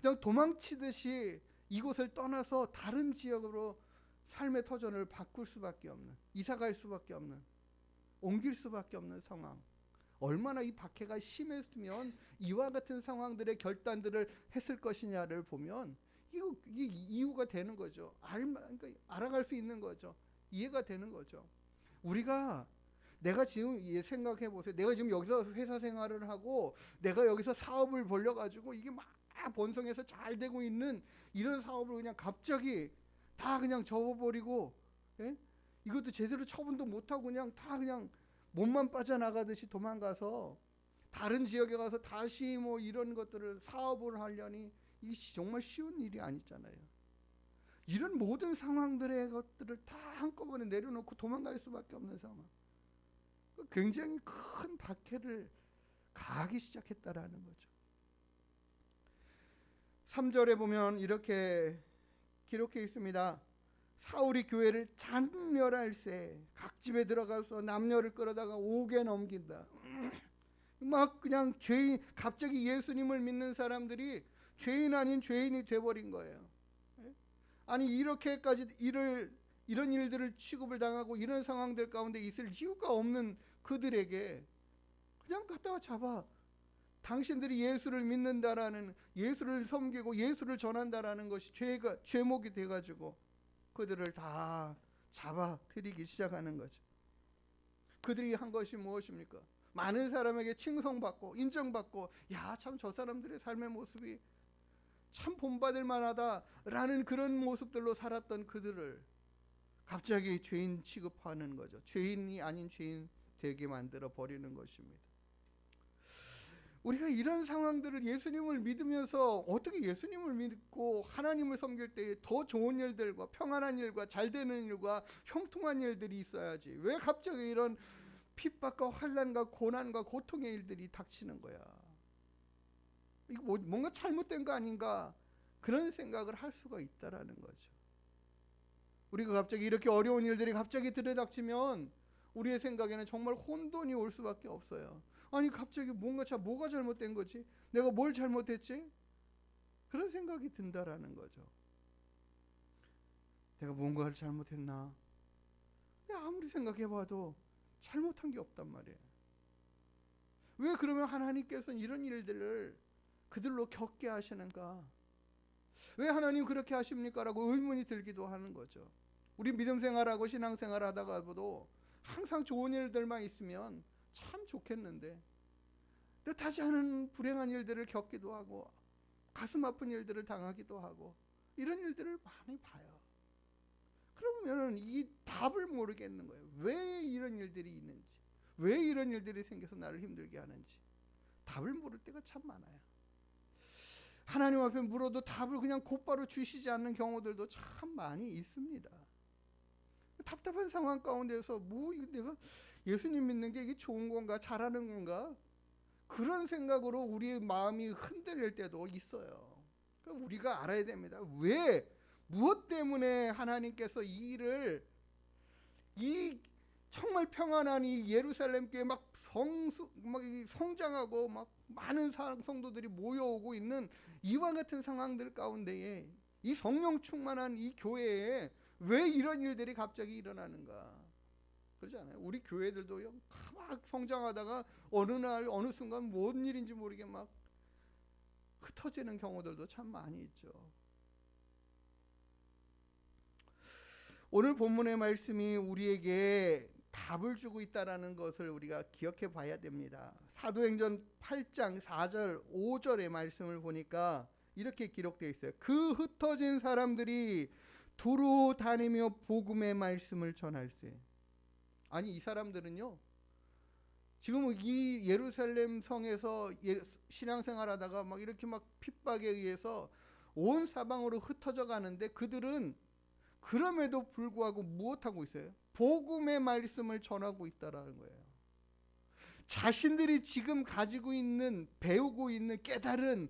그냥 도망치듯이 이곳을 떠나서 다른 지역으로 삶의 터전을 바꿀 수밖에 없는, 이사갈 수밖에 없는, 옮길 수밖에 없는 상황. 얼마나 이 박해가 심했으면 이와 같은 상황들의 결단들을 했을 것이냐를 보면 이게 이유가 되는 거죠. 그러니까 알아갈 수 있는 거죠. 이해가 되는 거죠. 내가 지금 생각해 보세요. 내가 지금 여기서 회사 생활을 하고 내가 여기서 사업을 벌려가지고 이게 막 번성해서 잘 되고 있는 이런 사업을 그냥 갑자기 다 그냥 접어버리고, 예? 이것도 제대로 처분도 못하고 그냥 다 그냥 몸만 빠져나가듯이 도망가서 다른 지역에 가서 다시 뭐 이런 것들을 사업을 하려니 이게 정말 쉬운 일이 아니잖아요. 이런 모든 상황들의 것들을 다 한꺼번에 내려놓고 도망갈 수밖에 없는 상황. 굉장히 큰 박해를 가하기 시작했다라는 거죠. 3절에 보면 이렇게 기록해 있습니다. 사울이 교회를 잔멸할세 각 집에 들어가서 남녀를 끌어다가 옥에 넘긴다. 막 그냥 죄인, 갑자기 예수님을 믿는 사람들이 죄인 아닌 죄인이 돼버린 거예요. 아니 이렇게까지 이런 일들을 취급을 당하고 이런 상황들 가운데 있을 이유가 없는 그들에게 그냥 갖다가 잡아 당신들이 예수를 믿는다라는, 예수를 섬기고 예수를 전한다라는 것이 죄목이 돼가지고 그들을 다 잡아들이기 시작하는 거죠. 그들이 한 것이 무엇입니까? 많은 사람에게 칭송받고 인정받고, 야, 참 저 사람들의 삶의 모습이 참 본받을 만하다라는 그런 모습들로 살았던 그들을 갑자기 죄인 취급하는 거죠. 죄인이 아닌 죄인 되게 만들어 버리는 것입니다. 우리가 이런 상황들을, 예수님을 믿으면서 어떻게 예수님을 믿고 하나님을 섬길 때 더 좋은 일들과 평안한 일과 잘되는 일과 형통한 일들이 있어야지, 왜 갑자기 이런 핍박과 환난과 고난과 고통의 일들이 닥치는 거야? 이거 뭔가 잘못된 거 아닌가, 그런 생각을 할 수가 있다라는 거죠. 우리가 갑자기 이렇게 어려운 일들이 갑자기 들이닥치면 우리의 생각에는 정말 혼돈이 올 수밖에 없어요. 아니 갑자기 뭐가 잘못된 거지? 내가 뭘 잘못했지? 그런 생각이 든다라는 거죠. 내가 뭔가를 잘못했나? 아무리 생각해봐도 잘못한 게 없단 말이에요. 왜 그러면 하나님께서는 이런 일들을 그들로 겪게 하시는가? 왜 하나님 그렇게 하십니까? 라고 의문이 들기도 하는 거죠. 우리 믿음 생활하고 신앙 생활하다가도 항상 좋은 일들만 있으면 참 좋겠는데 뜻하지 않은 불행한 일들을 겪기도 하고 가슴 아픈 일들을 당하기도 하고 이런 일들을 많이 봐요. 그러면은 이 답을 모르겠는 거예요. 왜 이런 일들이 있는지, 왜 이런 일들이 생겨서 나를 힘들게 하는지 답을 모를 때가 참 많아요. 하나님 앞에 물어도 답을 그냥 곧바로 주시지 않는 경우들도 참 많이 있습니다. 답답한 상황 가운데서 뭐 이거 내가 예수님 믿는 게 이게 좋은 건가, 잘하는 건가, 그런 생각으로 우리의 마음이 흔들릴 때도 있어요. 그러니까 우리가 알아야 됩니다. 왜, 무엇 때문에 하나님께서 이 일을, 이 정말 평안한 이 예루살렘 교회 막 성장하고 막 많은 성도들이 모여오고 있는 이와 같은 상황들 가운데에 이 성령 충만한 이 교회에 왜 이런 일들이 갑자기 일어나는가? 그러지 않아요? 우리 교회들도요, 막 성장하다가 어느 날 어느 순간 뭔 일인지 모르게 막 흩어지는 경우들도 참 많이 있죠. 오늘 본문의 말씀이 우리에게 답을 주고 있다는 것을 우리가 기억해 봐야 됩니다. 사도행전 8장 4절 5절의 말씀을 보니까 이렇게 기록되어 있어요. 그 흩어진 사람들이 두루 다니며 복음의 말씀을 전할세. 아니, 이 사람들은요, 지금 이 예루살렘 성에서 신앙생활하다가 막 이렇게 막 핍박에 의해서 온 사방으로 흩어져 가는데, 그들은 그럼에도 불구하고 무엇하고 있어요? 복음의 말씀을 전하고 있다라는 거예요. 자신들이 지금 가지고 있는, 배우고 있는 깨달은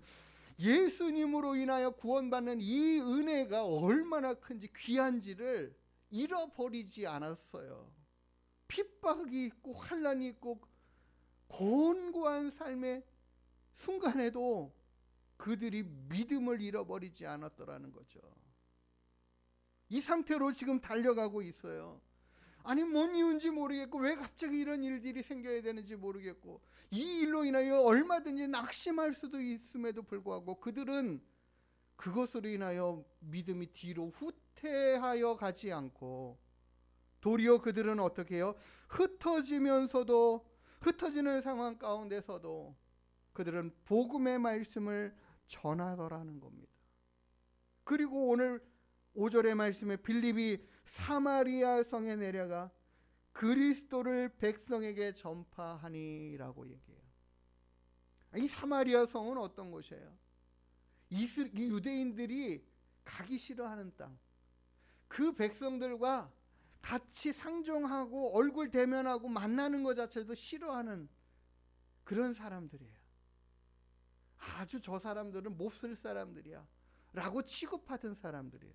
예수님으로 인하여 구원받는 이 은혜가 얼마나 큰지, 귀한지를 잃어버리지 않았어요. 핍박이 있고 환난이 있고 곤고한 삶의 순간에도 그들이 믿음을 잃어버리지 않았더라는 거죠. 이 상태로 지금 달려가고 있어요. 아니, 뭔 이유인지 모르겠고, 왜 갑자기 이런 일들이 생겨야 되는지 모르겠고, 이 일로 인하여 얼마든지 낙심할 수도 있음에도 불구하고 그들은 그것으로 인하여 믿음이 뒤로 후퇴하여 가지 않고, 도리어 그들은 어떻게 해요? 흩어지면서도, 흩어지는 상황 가운데서도 그들은 복음의 말씀을 전하더라는 겁니다. 그리고 오늘 5절의 말씀에 빌립이 사마리아 성에 내려가 그리스도를 백성에게 전파하니라고 얘기해요. 이 사마리아 성은 어떤 곳이에요? 이 유대인들이 가기 싫어하는 땅. 그 백성들과 같이 상종하고 얼굴 대면하고 만나는 것 자체도 싫어하는 그런 사람들이에요. 아주 저 사람들은 몹쓸 사람들이야 라고 취급하던 사람들이에요.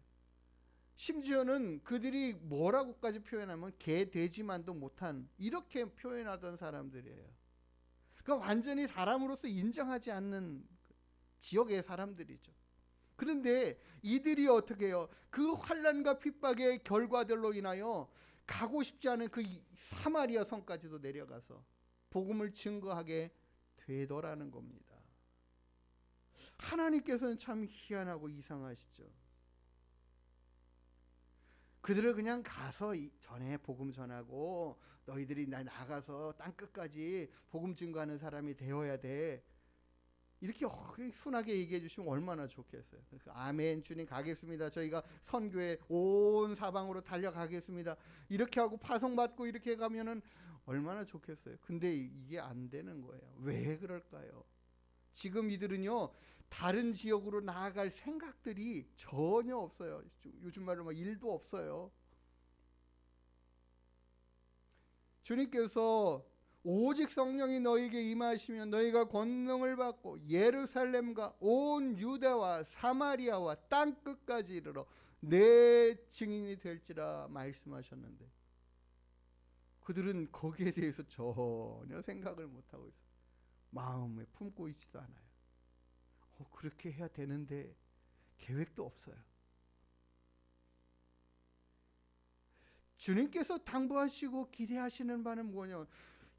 심지어는 그들이 뭐라고까지 표현하면 개 돼지만도 못한, 이렇게 표현하던 사람들이에요. 그러니까 완전히 사람으로서 인정하지 않는 지역의 사람들이죠. 그런데 이들이 어떻게 해요? 그 환난과 핍박의 결과들로 인하여 가고 싶지 않은 그 사마리아 성까지도 내려가서 복음을 증거하게 되더라는 겁니다. 하나님께서는 참 희한하고 이상하시죠. 그들을 그냥 가서 전에 복음 전하고 너희들이 나가서 땅끝까지 복음 증거하는 사람이 되어야 돼, 이렇게 순하게 얘기해 주시면 얼마나 좋겠어요. 아멘, 주님 가겠습니다. 저희가 선교에 온 사방으로 달려가겠습니다. 이렇게 하고 파송받고 이렇게 가면은 얼마나 좋겠어요. 근데 이게 안 되는 거예요. 왜 그럴까요? 지금 이들은요, 다른 지역으로 나아갈 생각들이 전혀 없어요. 요즘 말로 막 일도 없어요. 주님께서 오직 성령이 너희에게 임하시면 너희가 권능을 받고 예루살렘과 온 유다와 사마리아와 땅끝까지 이르러 내 증인이 될지라 말씀하셨는데, 그들은 거기에 대해서 전혀 생각을 못하고 있어요. 마음에 품고 있지도 않아요. 그렇게 해야 되는데 계획도 없어요. 주님께서 당부하시고 기대하시는 바는 뭐냐?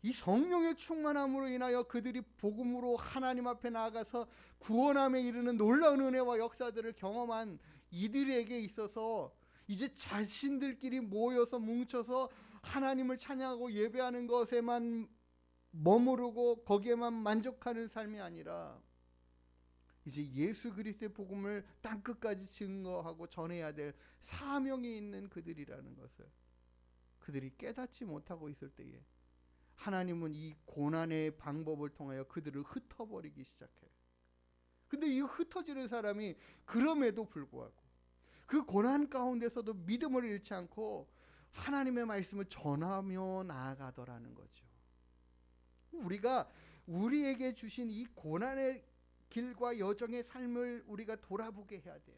이 성령의 충만함으로 인하여 그들이 복음으로 하나님 앞에 나아가서 구원함에 이르는 놀라운 은혜와 역사들을 경험한 이들에게 있어서 이제 자신들끼리 모여서 뭉쳐서 하나님을 찬양하고 예배하는 것에만 머무르고 거기에만 만족하는 삶이 아니라 이제 예수 그리스도의 복음을 땅 끝까지 증거하고 전해야 될 사명이 있는 그들이라는 것을 그들이 깨닫지 못하고 있을 때에 하나님은 이 고난의 방법을 통하여 그들을 흩어버리기 시작해요. 근데 이 흩어지는 사람이 그럼에도 불구하고 그 고난 가운데서도 믿음을 잃지 않고 하나님의 말씀을 전하며 나아가더라는 거죠. 우리가 우리에게 주신 이 고난의 길과 여정의 삶을 우리가 돌아보게 해야 돼요.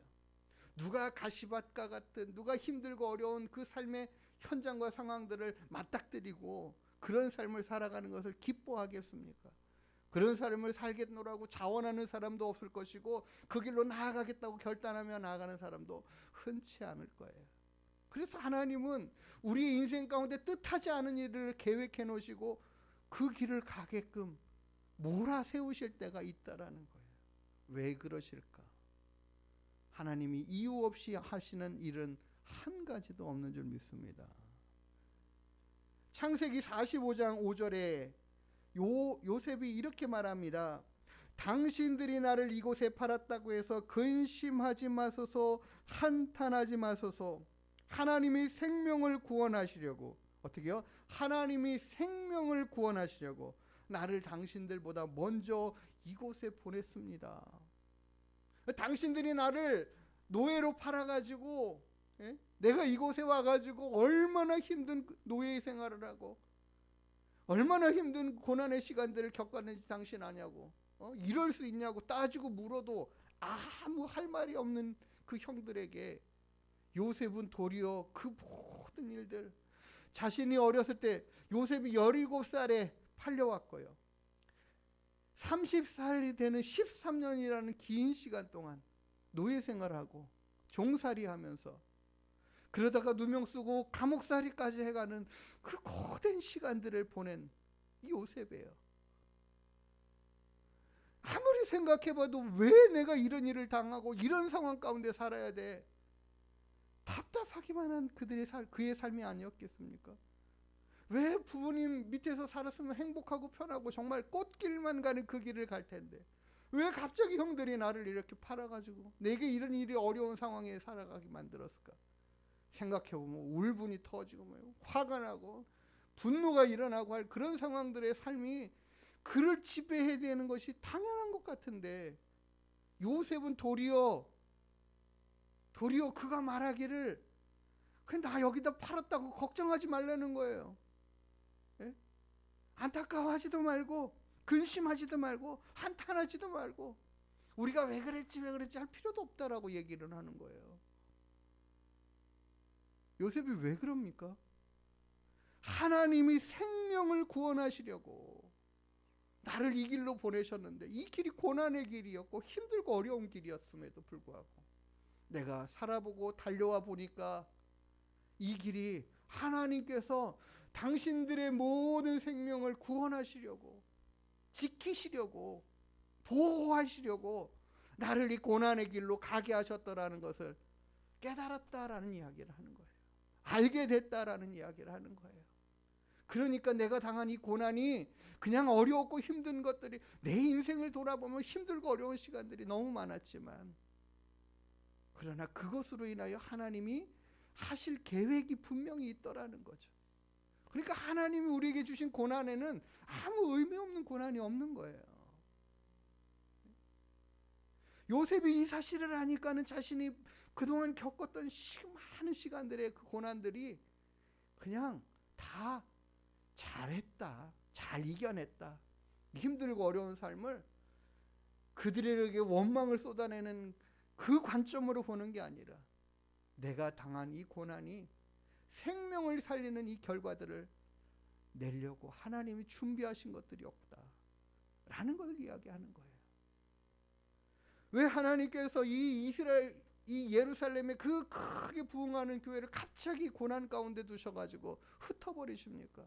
누가 가시밭과 같은, 누가 힘들고 어려운 그 삶의 현장과 상황들을 맞닥뜨리고 그런 삶을 살아가는 것을 기뻐하겠습니까? 그런 삶을 살겠노라고 자원하는 사람도 없을 것이고 그 길로 나아가겠다고 결단하며 나아가는 사람도 흔치 않을 거예요. 그래서 하나님은 우리의 인생 가운데 뜻하지 않은 일을 계획해 놓으시고 그 길을 가게끔 몰아세우실 때가 있다라는 거예요. 왜 그러실까? 하나님이 이유 없이 하시는 일은 한 가지도 없는 줄 믿습니다. 창세기 45장 5절에 요셉이 이렇게 말합니다. 당신들이 나를 이곳에 팔았다고 해서 근심하지 마소서, 한탄하지 마소서. 하나님이 생명을 구원하시려고, 어떻게요? 하나님이 생명을 구원하시려고 나를 당신들보다 먼저 이곳에 보냈습니다. 당신들이 나를 노예로 팔아가지고 내가 이곳에 와가지고 얼마나 힘든 노예 생활을 하고 얼마나 힘든 고난의 시간들을 겪었는지 당신 아냐고, 이럴 수 있냐고 따지고 물어도 아무 할 말이 없는 그 형들에게 요셉은 도리어 그 모든 일들, 자신이 어렸을 때 요셉이 17살에 팔려왔고요, 30살이 되는 13년이라는 긴 시간 동안 노예 생활하고 종살이 하면서 그러다가 누명 쓰고 감옥살이까지 해가는 그 고된 시간들을 보낸 이 요셉이에요. 아무리 생각해봐도 왜 내가 이런 일을 당하고 이런 상황 가운데 살아야 돼? 답답하기만 한 그의 삶이 아니었겠습니까? 왜 부모님 밑에서 살았으면 행복하고 편하고 정말 꽃길만 가는 그 길을 갈 텐데 왜 갑자기 형들이 나를 이렇게 팔아가지고 내게 이런 일이 어려운 상황에 살아가게 만들었을까? 생각해보면 울분이 터지고 화가 나고 분노가 일어나고 할 그런 상황들의 삶이 그를 지배해야 되는 것이 당연한 것 같은데 요셉은 도리어 그가 말하기를 그냥 나 여기다 팔았다고 걱정하지 말라는 거예요. 예? 안타까워하지도 말고 근심하지도 말고 한탄하지도 말고 우리가 왜 그랬지 할 필요도 없다라고 얘기를 하는 거예요. 요셉이 왜 그럽니까? 하나님이 생명을 구원하시려고 나를 이 길로 보내셨는데 이 길이 고난의 길이었고 힘들고 어려운 길이었음에도 불구하고 내가 살아보고 달려와 보니까 이 길이 하나님께서 당신들의 모든 생명을 구원하시려고 지키시려고 보호하시려고 나를 이 고난의 길로 가게 하셨다라는 것을 깨달았다라는 이야기를 하는 거예요. 알게 됐다라는 이야기를 하는 거예요. 그러니까 내가 당한 이 고난이 그냥 어려웠고 힘든 것들이 내 인생을 돌아보면 힘들고 어려운 시간들이 너무 많았지만 그러나 그것으로 인하여 하나님이 하실 계획이 분명히 있더라는 거죠. 그러니까 하나님이 우리에게 주신 고난에는 아무 의미 없는 고난이 없는 거예요. 요셉이 이 사실을 아니까는 자신이 그동안 겪었던 많은 시간들의 그 고난들이 그냥 다 잘했다, 잘 이겨냈다, 힘들고 어려운 삶을 그들에게 원망을 쏟아내는 그 관점으로 보는 게 아니라 내가 당한 이 고난이 생명을 살리는 이 결과들을 내려고 하나님이 준비하신 것들이 없다라는 걸 이야기하는 거예요. 왜 하나님께서 이 예루살렘의 그 크게 부흥하는 교회를 갑자기 고난 가운데 두셔가지고 흩어버리십니까?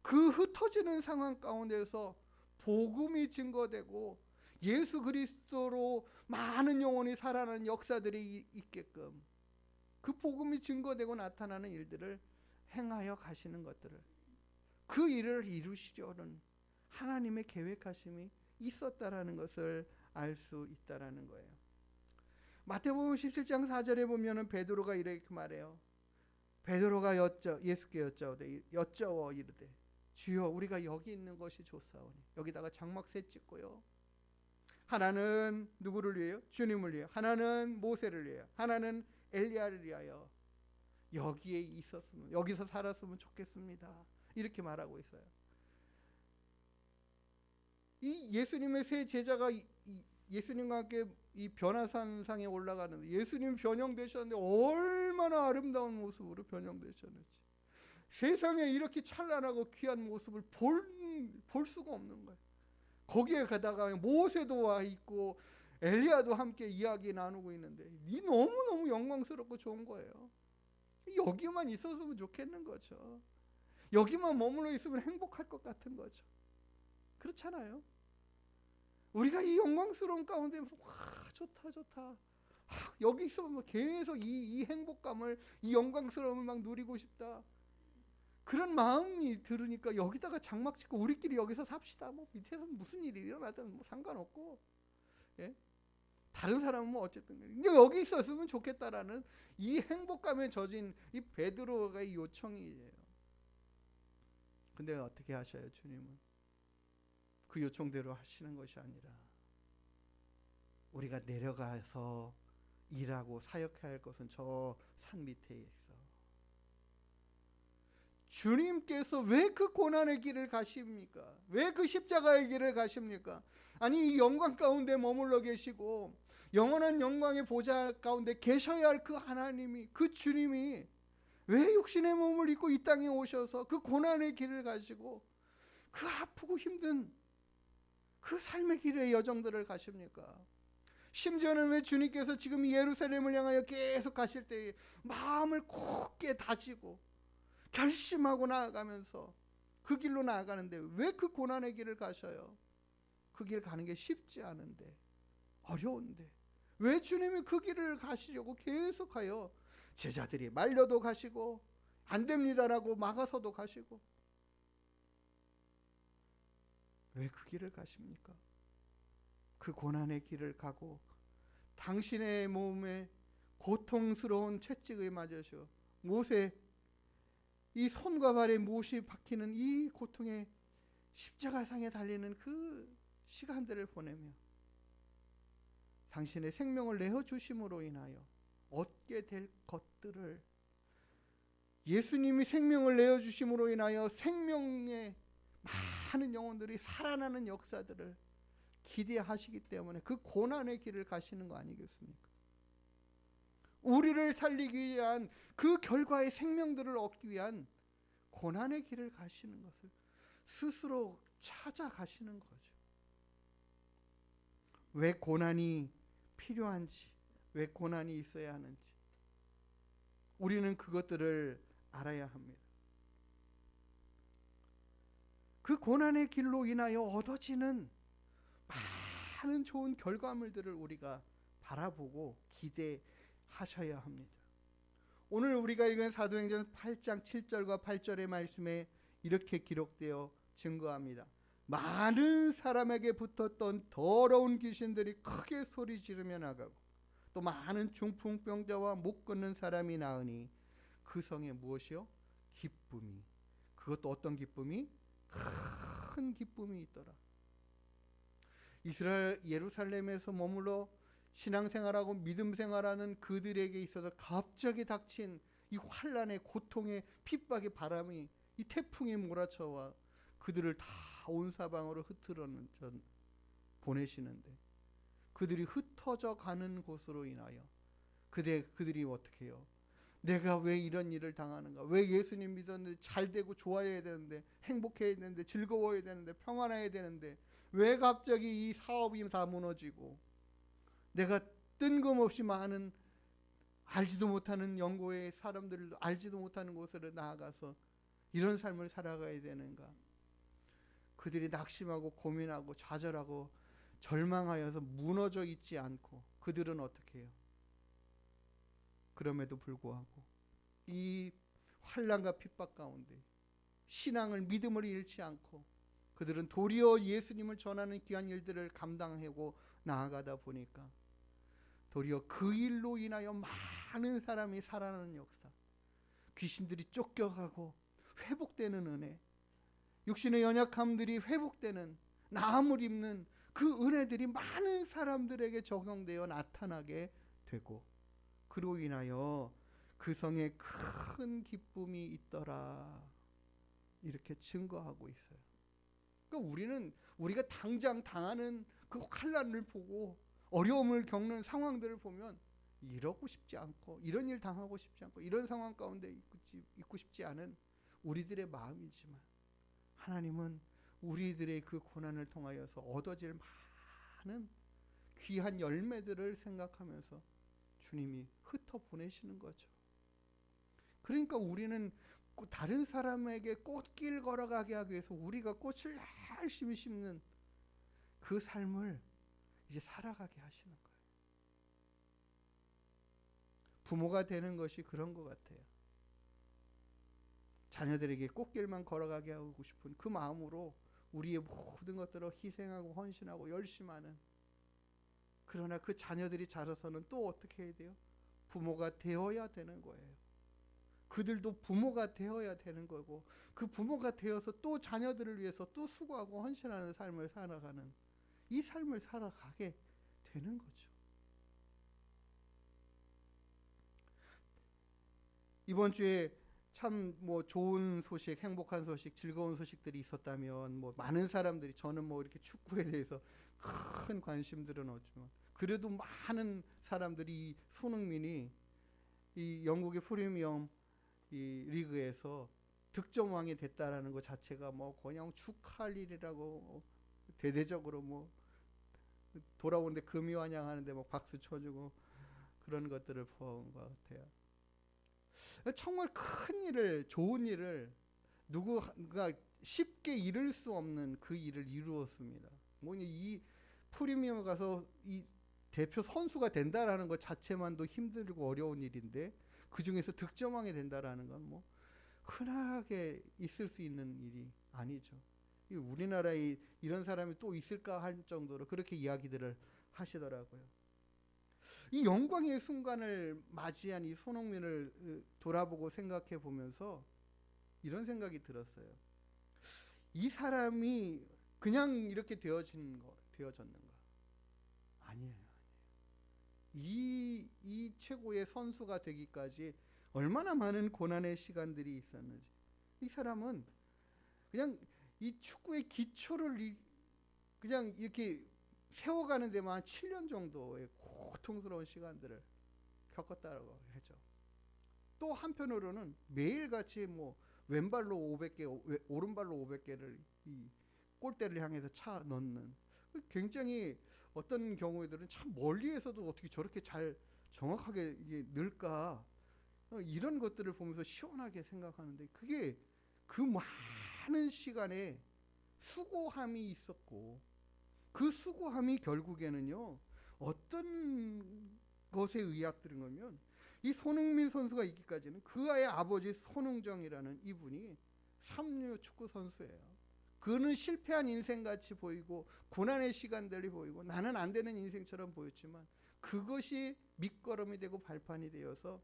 그 흩어지는 상황 가운데서 복음이 증거되고 예수 그리스도로 많은 영혼이 살아나는 역사들이 있게끔 그 복음이 증거되고 나타나는 일들을 행하여 가시는 것들을 그 일을 이루시려는 하나님의 계획하심이 있었다라는 것을 알 수 있다라는 거예요. 마태복음 17장 4절에 보면은 베드로가 이렇게 말해요. 베드로가 예수께 여짜워 이르되 주여 우리가 여기 있는 것이 좋사오니. 여기다가 장막새 찍고요. 하나는 누구를 위해요? 주님을 위해. 하나는 모세를 위해. 하나는 엘리야를 위하여 여기에 있었으면, 여기서 살았으면 좋겠습니다. 이렇게 말하고 있어요. 이 예수님의 세 제자가 예수님과 함께 이 변화산상에 올라가는데, 예수님 변형되셨는데 얼마나 아름다운 모습으로 변형되셨는지, 세상에 이렇게 찬란하고 귀한 모습을 볼 수가 없는 거예요. 거기에 가다가 모세도 와 있고 엘리야도 함께 이야기 나누고 있는데 이 너무너무 영광스럽고 좋은 거예요. 여기만 있었으면 좋겠는 거죠. 여기만 머물러 있으면 행복할 것 같은 거죠. 그렇잖아요. 우리가 이 영광스러운 가운데 와 좋다 여기 있으면 계속 이 행복감을, 이 영광스러움을 막 누리고 싶다, 그런 마음이 들으니까 여기다가 장막 짓고 우리끼리 여기서 삽시다. 뭐 밑에서 무슨 일이 일어나든 뭐 상관없고, 예? 다른 사람은 뭐 어쨌든 근데 여기 있었으면 좋겠다라는 이 행복감에 젖은 이 베드로의 요청이에요. 근데 어떻게 하셔요? 주님은 그 요청대로 하시는 것이 아니라 우리가 내려가서 일하고 사역해야 할 것은 저 산 밑에 있어. 주님께서 왜 그 고난의 길을 가십니까? 왜 그 십자가의 길을 가십니까? 아니 이 영광 가운데 머물러 계시고 영원한 영광의 보좌 가운데 계셔야 할 그 하나님이, 그 주님이 왜 육신의 몸을 입고 이 땅에 오셔서 그 고난의 길을 가시고 그 아프고 힘든 그 삶의 길의 여정들을 가십니까? 심지어는 왜 주님께서 지금 예루살렘을 향하여 계속 가실 때 마음을 굳게 다지고 결심하고 나아가면서 그 길로 나아가는데 왜 그 고난의 길을 가셔요? 그 길 가는 게 쉽지 않은데, 어려운데 왜 주님이 그 길을 가시려고 계속하여 제자들이 말려도 가시고 안 됩니다라고 막아서도 가시고 왜 그 길을 가십니까? 그 고난의 길을 가고 당신의 몸에 고통스러운 채찍을 맞으셔 못에 이 손과 발에 못이 박히는 이 고통의 십자가상에 달리는 그 시간들을 보내며 당신의 생명을 내어주심으로 인하여 얻게 될 것들을, 예수님이 생명을 내어주심으로 인하여 생명의 많은 영혼들이 살아나는 역사들을 기대하시기 때문에 그 고난의 길을 가시는 거 아니겠습니까? 우리를 살리기 위한 그 결과의 생명들을 얻기 위한 고난의 길을 가시는 것을 스스로 찾아가시는 거죠. 왜 고난이 필요한지, 왜 고난이 있어야 하는지 우리는 그것들을 알아야 합니다. 그 고난의 길로 인하여 얻어지는 많은 좋은 결과물들을 우리가 바라보고 기대하셔야 합니다. 오늘 우리가 읽은 사도행전 8장 7절과 8절의 말씀에 이렇게 기록되어 증거합니다. 많은 사람에게 붙었던 더러운 귀신들이 크게 소리 지르며 나가고 또 많은 중풍병자와 못 걷는 사람이 나으니 그 성에 무엇이요? 기쁨이, 그것도 어떤 기쁨이? 큰 기쁨이 있더라. 이스라엘 예루살렘에서 머물러 신앙생활하고 믿음생활하는 그들에게 있어서 갑자기 닥친 이 환란의 고통의 핍박의 바람이, 이 태풍이 몰아쳐와 그들을 다 온 사방으로 흩트러는 보내시는데 그들이 흩어져 가는 곳으로 인하여 그들이 어떻게 해요? 내가 왜 이런 일을 당하는가? 왜 예수님 믿었는데 잘 되고 좋아해야 되는데, 행복해야 되는데, 즐거워야 되는데, 평안해야 되는데 왜 갑자기 이 사업이 다 무너지고 내가 뜬금없이 많은 알지도 못하는 영고의 사람들도 알지도 못하는 곳으로 나아가서 이런 삶을 살아가야 되는가? 그들이 낙심하고 고민하고 좌절하고 절망하여서 무너져 있지 않고 그들은 어떻게 해요? 그럼에도 불구하고 이 환난과 핍박 가운데 신앙을, 믿음을 잃지 않고 그들은 도리어 예수님을 전하는 귀한 일들을 감당하고 나아가다 보니까 도리어 그 일로 인하여 많은 사람이 살아나는 역사, 귀신들이 쫓겨가고 회복되는 은혜, 육신의 연약함들이 회복되는, 나음을 입는 그 은혜들이 많은 사람들에게 적용되어 나타나게 되고, 그로 인하여 그 성에 큰 기쁨이 있더라, 이렇게 증거하고 있어요. 그러니까 우리가 당장 당하는 그 환난을 보고 어려움을 겪는 상황들을 보면 이러고 싶지 않고, 이런 일 당하고 싶지 않고, 이런 상황 가운데 있고 싶지 않은 우리들의 마음이지만, 하나님은 우리들의 그 고난을 통하여서 얻어질 많은 귀한 열매들을 생각하면서 주님이 흩어 보내시는 거죠. 그러니까 우리는 다른 사람에게 꽃길 걸어가게 하기 위해서 우리가 꽃을 열심히 심는 그 삶을 이제 살아가게 하시는 거예요. 부모가 되는 것이 그런 것 같아요. 자녀들에게 꽃길만 걸어가게 하고 싶은 그 마음으로 우리의 모든 것들을 희생하고 헌신하고 열심하는, 그러나 그 자녀들이 자라서는 또 어떻게 해야 돼요? 부모가 되어야 되는 거예요. 그들도 부모가 되어야 되는 거고, 그 부모가 되어서 또 자녀들을 위해서 또 수고하고 헌신하는 삶을 살아가는, 이 삶을 살아가게 되는 거죠. 이번 주에 참 좋은 소식, 행복한 소식, 즐거운 소식들이 있었다면 많은 사람들이, 저는 이렇게 축구에 대해서 큰 관심들은 없지만 그래도 많은 사람들이 손흥민이 이 영국의 프리미엄 이 리그에서 득점왕이 됐다라는 것 자체가 그냥 축하할 일이라고 대대적으로 돌아오는데 금이환영하는데 박수 쳐주고 그런 것들을 본 것 같아요. 정말 큰 일을, 좋은 일을 누구가 쉽게 이룰 수 없는 그 일을 이루었습니다. 이 프리미엄 가서 이 대표 선수가 된다라는 것 자체만도 힘들고 어려운 일인데, 그 중에서 득점왕이 된다라는 건 흔하게 있을 수 있는 일이 아니죠. 우리나라에 이런 사람이 또 있을까 할 정도로 그렇게 이야기들을 하시더라고요. 이 영광의 순간을 맞이한 이 손흥민을 돌아보고 생각해 보면서 이런 생각이 들었어요. 이 사람이 그냥 이렇게 되어졌는가? 아니에요. 이 최고의 선수가 되기까지 얼마나 많은 고난의 시간들이 있었는지. 이 사람은 그냥 이 축구의 기초를 그냥 이렇게 세워가는 데만 한 7년 정도의 고통스러운 시간들을 겪었다고 하죠. 또 한편으로는 매일같이 왼발로 500개, 오른발로 500개를 이 골대를 향해서 차 넣는, 굉장히 어떤 경우에들은 참 멀리에서도 어떻게 저렇게 잘 정확하게 넣을까, 이런 것들을 보면서 시원하게 생각하는데, 그게 그 많은 시간에 수고함이 있었고, 그 수고함이 결국에는요 어떤 것에 의학들인 거면, 이 손흥민 선수가 있기까지는 그의 아버지 손흥정이라는 이분이 삼류 축구 선수예요. 그는 실패한 인생같이 보이고 고난의 시간들이 보이고 나는 안 되는 인생처럼 보였지만, 그것이 밑거름이 되고 발판이 되어서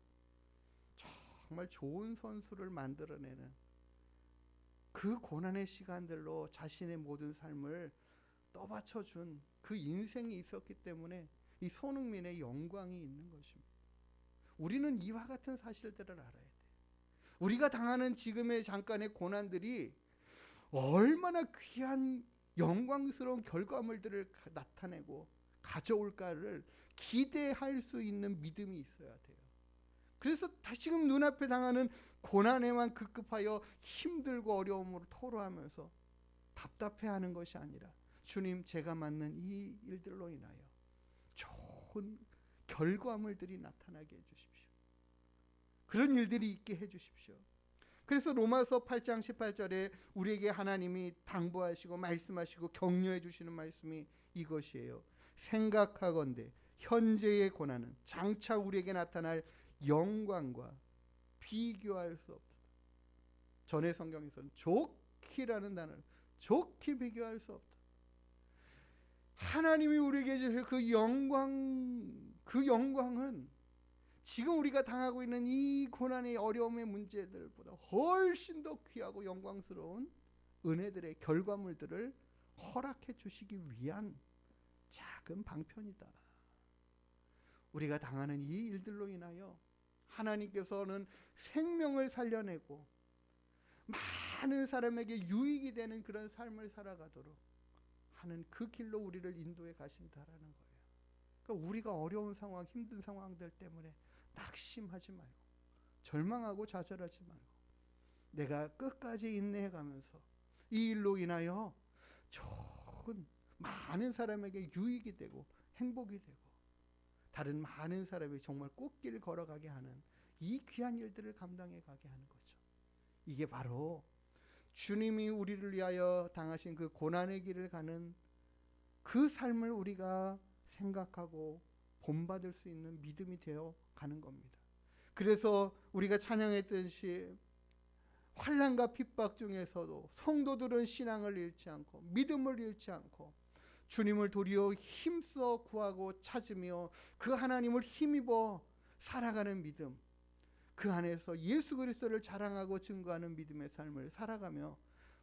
정말 좋은 선수를 만들어내는, 그 고난의 시간들로 자신의 모든 삶을 떠받쳐준 그 인생이 있었기 때문에 이 손흥민의 영광이 있는 것입니다. 우리는 이와 같은 사실들을 알아야 돼요. 우리가 당하는 지금의 잠깐의 고난들이 얼마나 귀한 영광스러운 결과물들을 나타내고 가져올까를 기대할 수 있는 믿음이 있어야 돼요. 그래서 다시금 눈앞에 당하는 고난에만 급급하여 힘들고 어려움으로 토로하면서 답답해하는 것이 아니라, 주님, 제가 맡는 이 일들로 인하여 좋은 결과물들이 나타나게 해주십시오. 그런 일들이 있게 해주십시오. 그래서 로마서 8장 18절에 우리에게 하나님이 당부하시고 말씀하시고 격려해 주시는 말씀이 이것이에요. 생각하건대 현재의 고난은 장차 우리에게 나타날 영광과 비교할 수 없다. 전에 성경에서는 좋기라는 단어를 좋게 비교할 수 없다. 하나님이 우리에게 주실 그 영광은 지금 우리가 당하고 있는 이 고난의 어려움의 문제들보다 훨씬 더 귀하고 영광스러운 은혜들의 결과물들을 허락해 주시기 위한 작은 방편이다. 우리가 당하는 이 일들로 인하여 하나님께서는 생명을 살려내고 많은 사람에게 유익이 되는 그런 삶을 살아가도록 하는 그 길로 우리를 인도해 가신다라는 거예요. 그러니까 우리가 어려운 상황, 힘든 상황들 때문에 낙심하지 말고 절망하고 좌절하지 말고 내가 끝까지 인내해 가면서 이 일로 인하여 좋은 많은 사람에게 유익이 되고 행복이 되고 다른 많은 사람이 정말 꽃길 걸어가게 하는 이 귀한 일들을 감당해 가게 하는 거죠. 이게 바로 주님이 우리를 위하여 당하신 그 고난의 길을 가는 그 삶을 우리가 생각하고 본받을 수 있는 믿음이 되어 가는 겁니다. 그래서 우리가 찬양했듯이 환난과 핍박 중에서도 성도들은 신앙을 잃지 않고 믿음을 잃지 않고 주님을 도리어 힘써 구하고 찾으며 그 하나님을 힘입어 살아가는 믿음, 그 안에서 예수 그리스도를 자랑하고 증거하는 믿음의 삶을 살아가며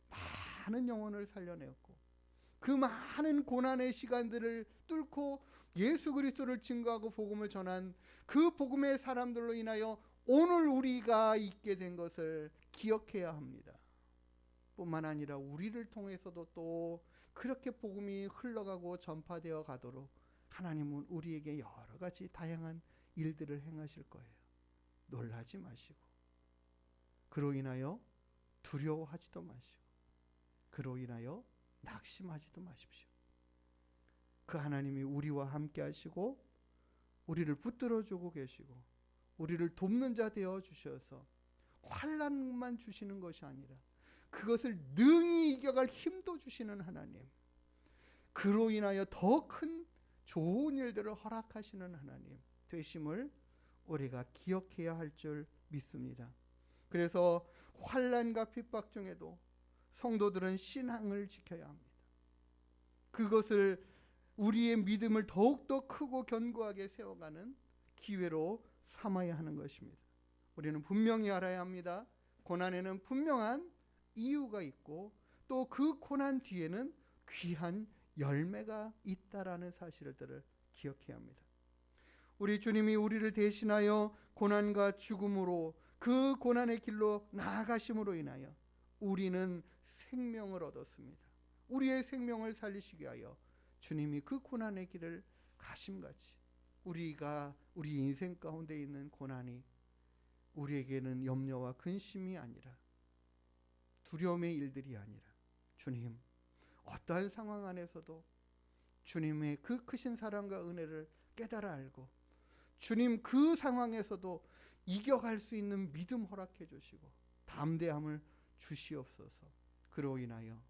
많은 영혼을 살려내었고 그 많은 고난의 시간들을 뚫고 예수 그리스도를 증거하고 복음을 전한 그 복음의 사람들로 인하여 오늘 우리가 있게 된 것을 기억해야 합니다. 뿐만 아니라 우리를 통해서도 또 그렇게 복음이 흘러가고 전파되어 가도록 하나님은 우리에게 여러 가지 다양한 일들을 행하실 거예요. 놀라지 마시고 그로 인하여 두려워하지도 마시고 그로 인하여 낙심하지도 마십시오. 그 하나님이 우리와 함께 하시고 우리를 붙들어주고 계시고 우리를 돕는 자 되어 주셔서 환난만 주시는 것이 아니라 그것을 능히 이겨갈 힘도 주시는 하나님, 그로 인하여 더 큰 좋은 일들을 허락하시는 하나님 되심을 우리가 기억해야 할 줄 믿습니다. 그래서 환난과 핍박 중에도 성도들은 신앙을 지켜야 합니다. 그것을 우리의 믿음을 더욱더 크고 견고하게 세워가는 기회로 삼아야 하는 것입니다. 우리는 분명히 알아야 합니다. 고난에는 분명한 이유가 있고 또 그 고난 뒤에는 귀한 열매가 있다라는 사실들을 기억해야 합니다. 우리 주님이 우리를 대신하여 고난과 죽음으로 그 고난의 길로 나아가심으로 인하여 우리는 생명을 얻었습니다. 우리의 생명을 살리시기 위하여 주님이 그 고난의 길을 가심같이 우리가 우리 인생 가운데 있는 고난이 우리에게는 염려와 근심이 아니라 두려움의 일들이 아니라 주님 어떠한 상황 안에서도 주님의 그 크신 사랑과 은혜를 깨달아 알고 주님 그 상황에서도 이겨갈 수 있는 믿음 허락해 주시고 담대함을 주시옵소서. 그로 인하여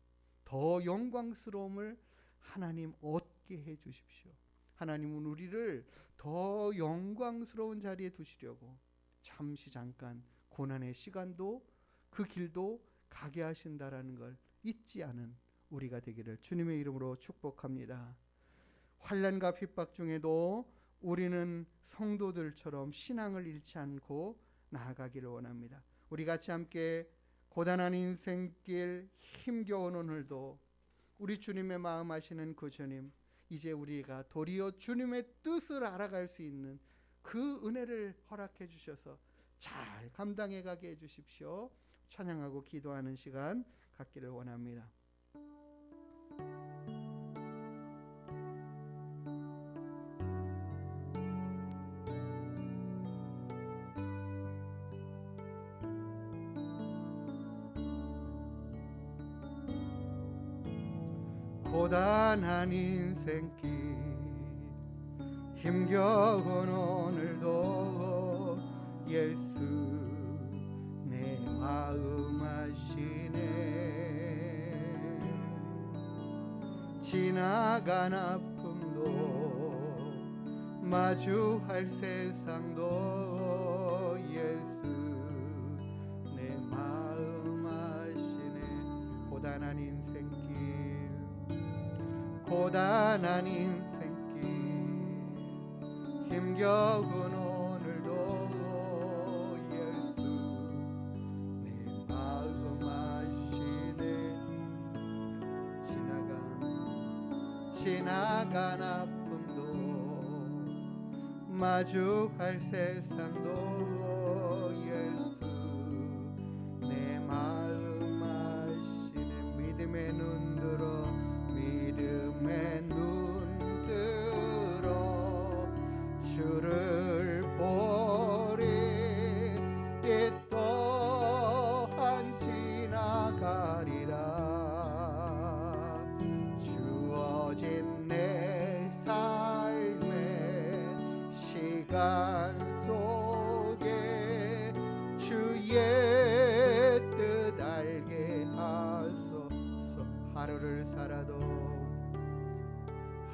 더 영광스러움을 하나님 얻게 해 주십시오. 하나님은 우리를 더 영광스러운 자리에 두시려고 잠시 잠깐 고난의 시간도 그 길도 가게 하신다라는 걸 잊지 않은 우리가 되기를 주님의 이름으로 축복합니다. 환난과 핍박 중에도 우리는 성도들처럼 신앙을 잃지 않고 나아가기를 원합니다. 우리 같이 함께 고단한 인생길 힘겨운 오늘도 우리 주님의 마음 아시는 그 주님, 이제 우리가 도리어 주님의 뜻을 알아갈 수 있는 그 은혜를 허락해 주셔서 잘 감당해 가게 해 주십시오. 찬양하고 기도하는 시간 갖기를 원합니다. 고단한 인생길 힘겨운 오늘도 예수 내 마음 아시네. 지나간 아픔도 마주할 세상도 예수 내 마음 아시네. 고단한 인생길 고단한 인생길 힘겨운 오늘도 예수 내 마음 아시네. 지나간 아픔도 마주할 세상도 예수 내 마음 아시네. 믿음의 눈 들어 믿음의 눈 들어 주를 보리. 이 또한 지나가리라. 주어진 내 삶의 시간 속에 주의 뜻 알게 하소서.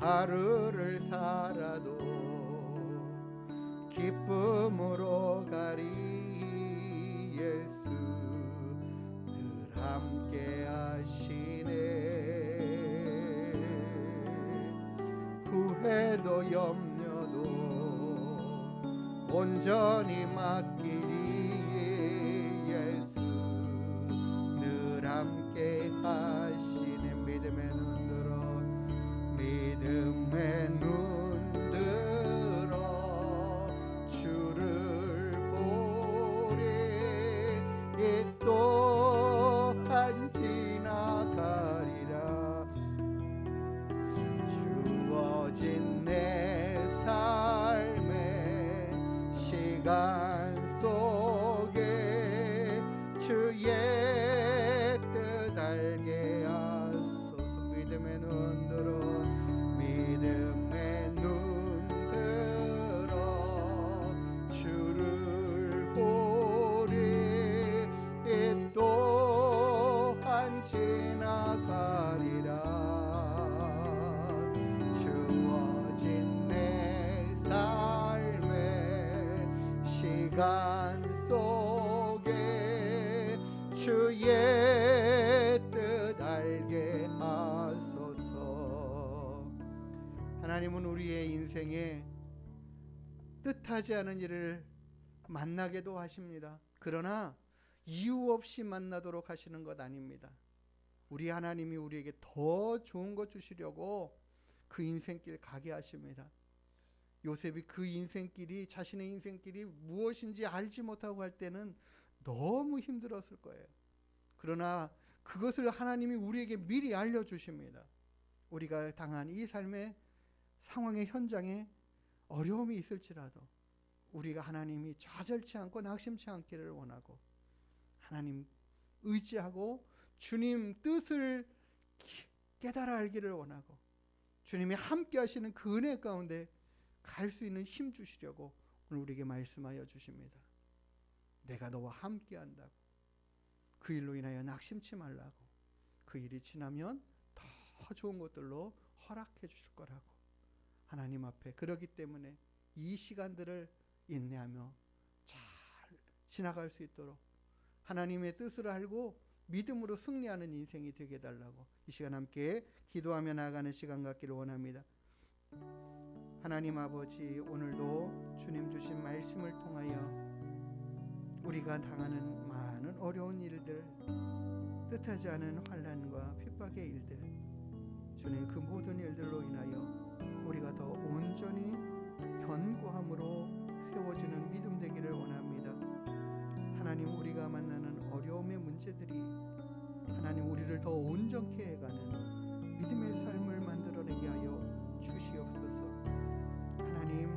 하루를 살아도 기쁨으로 가리. 예수 늘 함께 하시네. 후회도 염려도 온전히 맡기리. 예수 늘 함께 하시네. 믿음의 눈 들어 믿음의 눈 들어 주를 보리. 이 또한 지나가리라. 주어진 내 삶의 시간 속에 주의 뜻 알게 하소서. 믿음의 눈 들어 믿음의 눈 들어 주를 보리. 이 또한 지나가리라. 주어진 내 삶의 시간 속에 주의 뜻 알게 하소서. 하나님은 우리의 인생에 뜻하지 않은 일을 만나게도 하십니다. 그러나 이유 없이 만나도록 하시는 것 아닙니다. 우리 하나님이 우리에게 더 좋은 것 주시려고 그 인생길 가게 하십니다. 요셉이 그 인생길이, 자신의 인생길이 무엇인지 알지 못하고 할 때는 너무 힘들었을 거예요. 그러나 그것을 하나님이 우리에게 미리 알려주십니다. 우리가 당한 이 삶의 상황의 현장에 어려움이 있을지라도 우리가 하나님이 좌절치 않고 낙심치 않기를 원하고, 하나님 의지하고 주님 뜻을 깨달아 알기를 원하고, 주님이 함께 하시는 그 은혜 가운데 갈 수 있는 힘 주시려고 오늘 우리에게 말씀하여 주십니다. 내가 너와 함께 한다고, 그 일로 인하여 낙심치 말라고, 그 일이 지나면 더 좋은 것들로 허락해 주실 거라고 하나님 앞에. 그러기 때문에 이 시간들을 인내하며 잘 지나갈 수 있도록 하나님의 뜻을 알고 믿음으로 승리하는 인생이 되게 해달라고 이 시간 함께 기도하며 나아가는 시간 갖기를 원합니다. 하나님 아버지, 오늘도 주님 주신 말씀을 통하여 우리가 당하는 많은 어려운 일들, 뜻하지 않은 환난과 핍박의 일들, 주님 그 모든 일들로 인하여 우리가 더 온전히 견고함으로 세워지는 믿음 되기를 원합니다. 하나님, 우리가 만나는 어려움의 문제들이 하나님 우리를 더 온전케 해가는 믿음의 삶을 만들어내게 하여 주시옵소서. 하나님,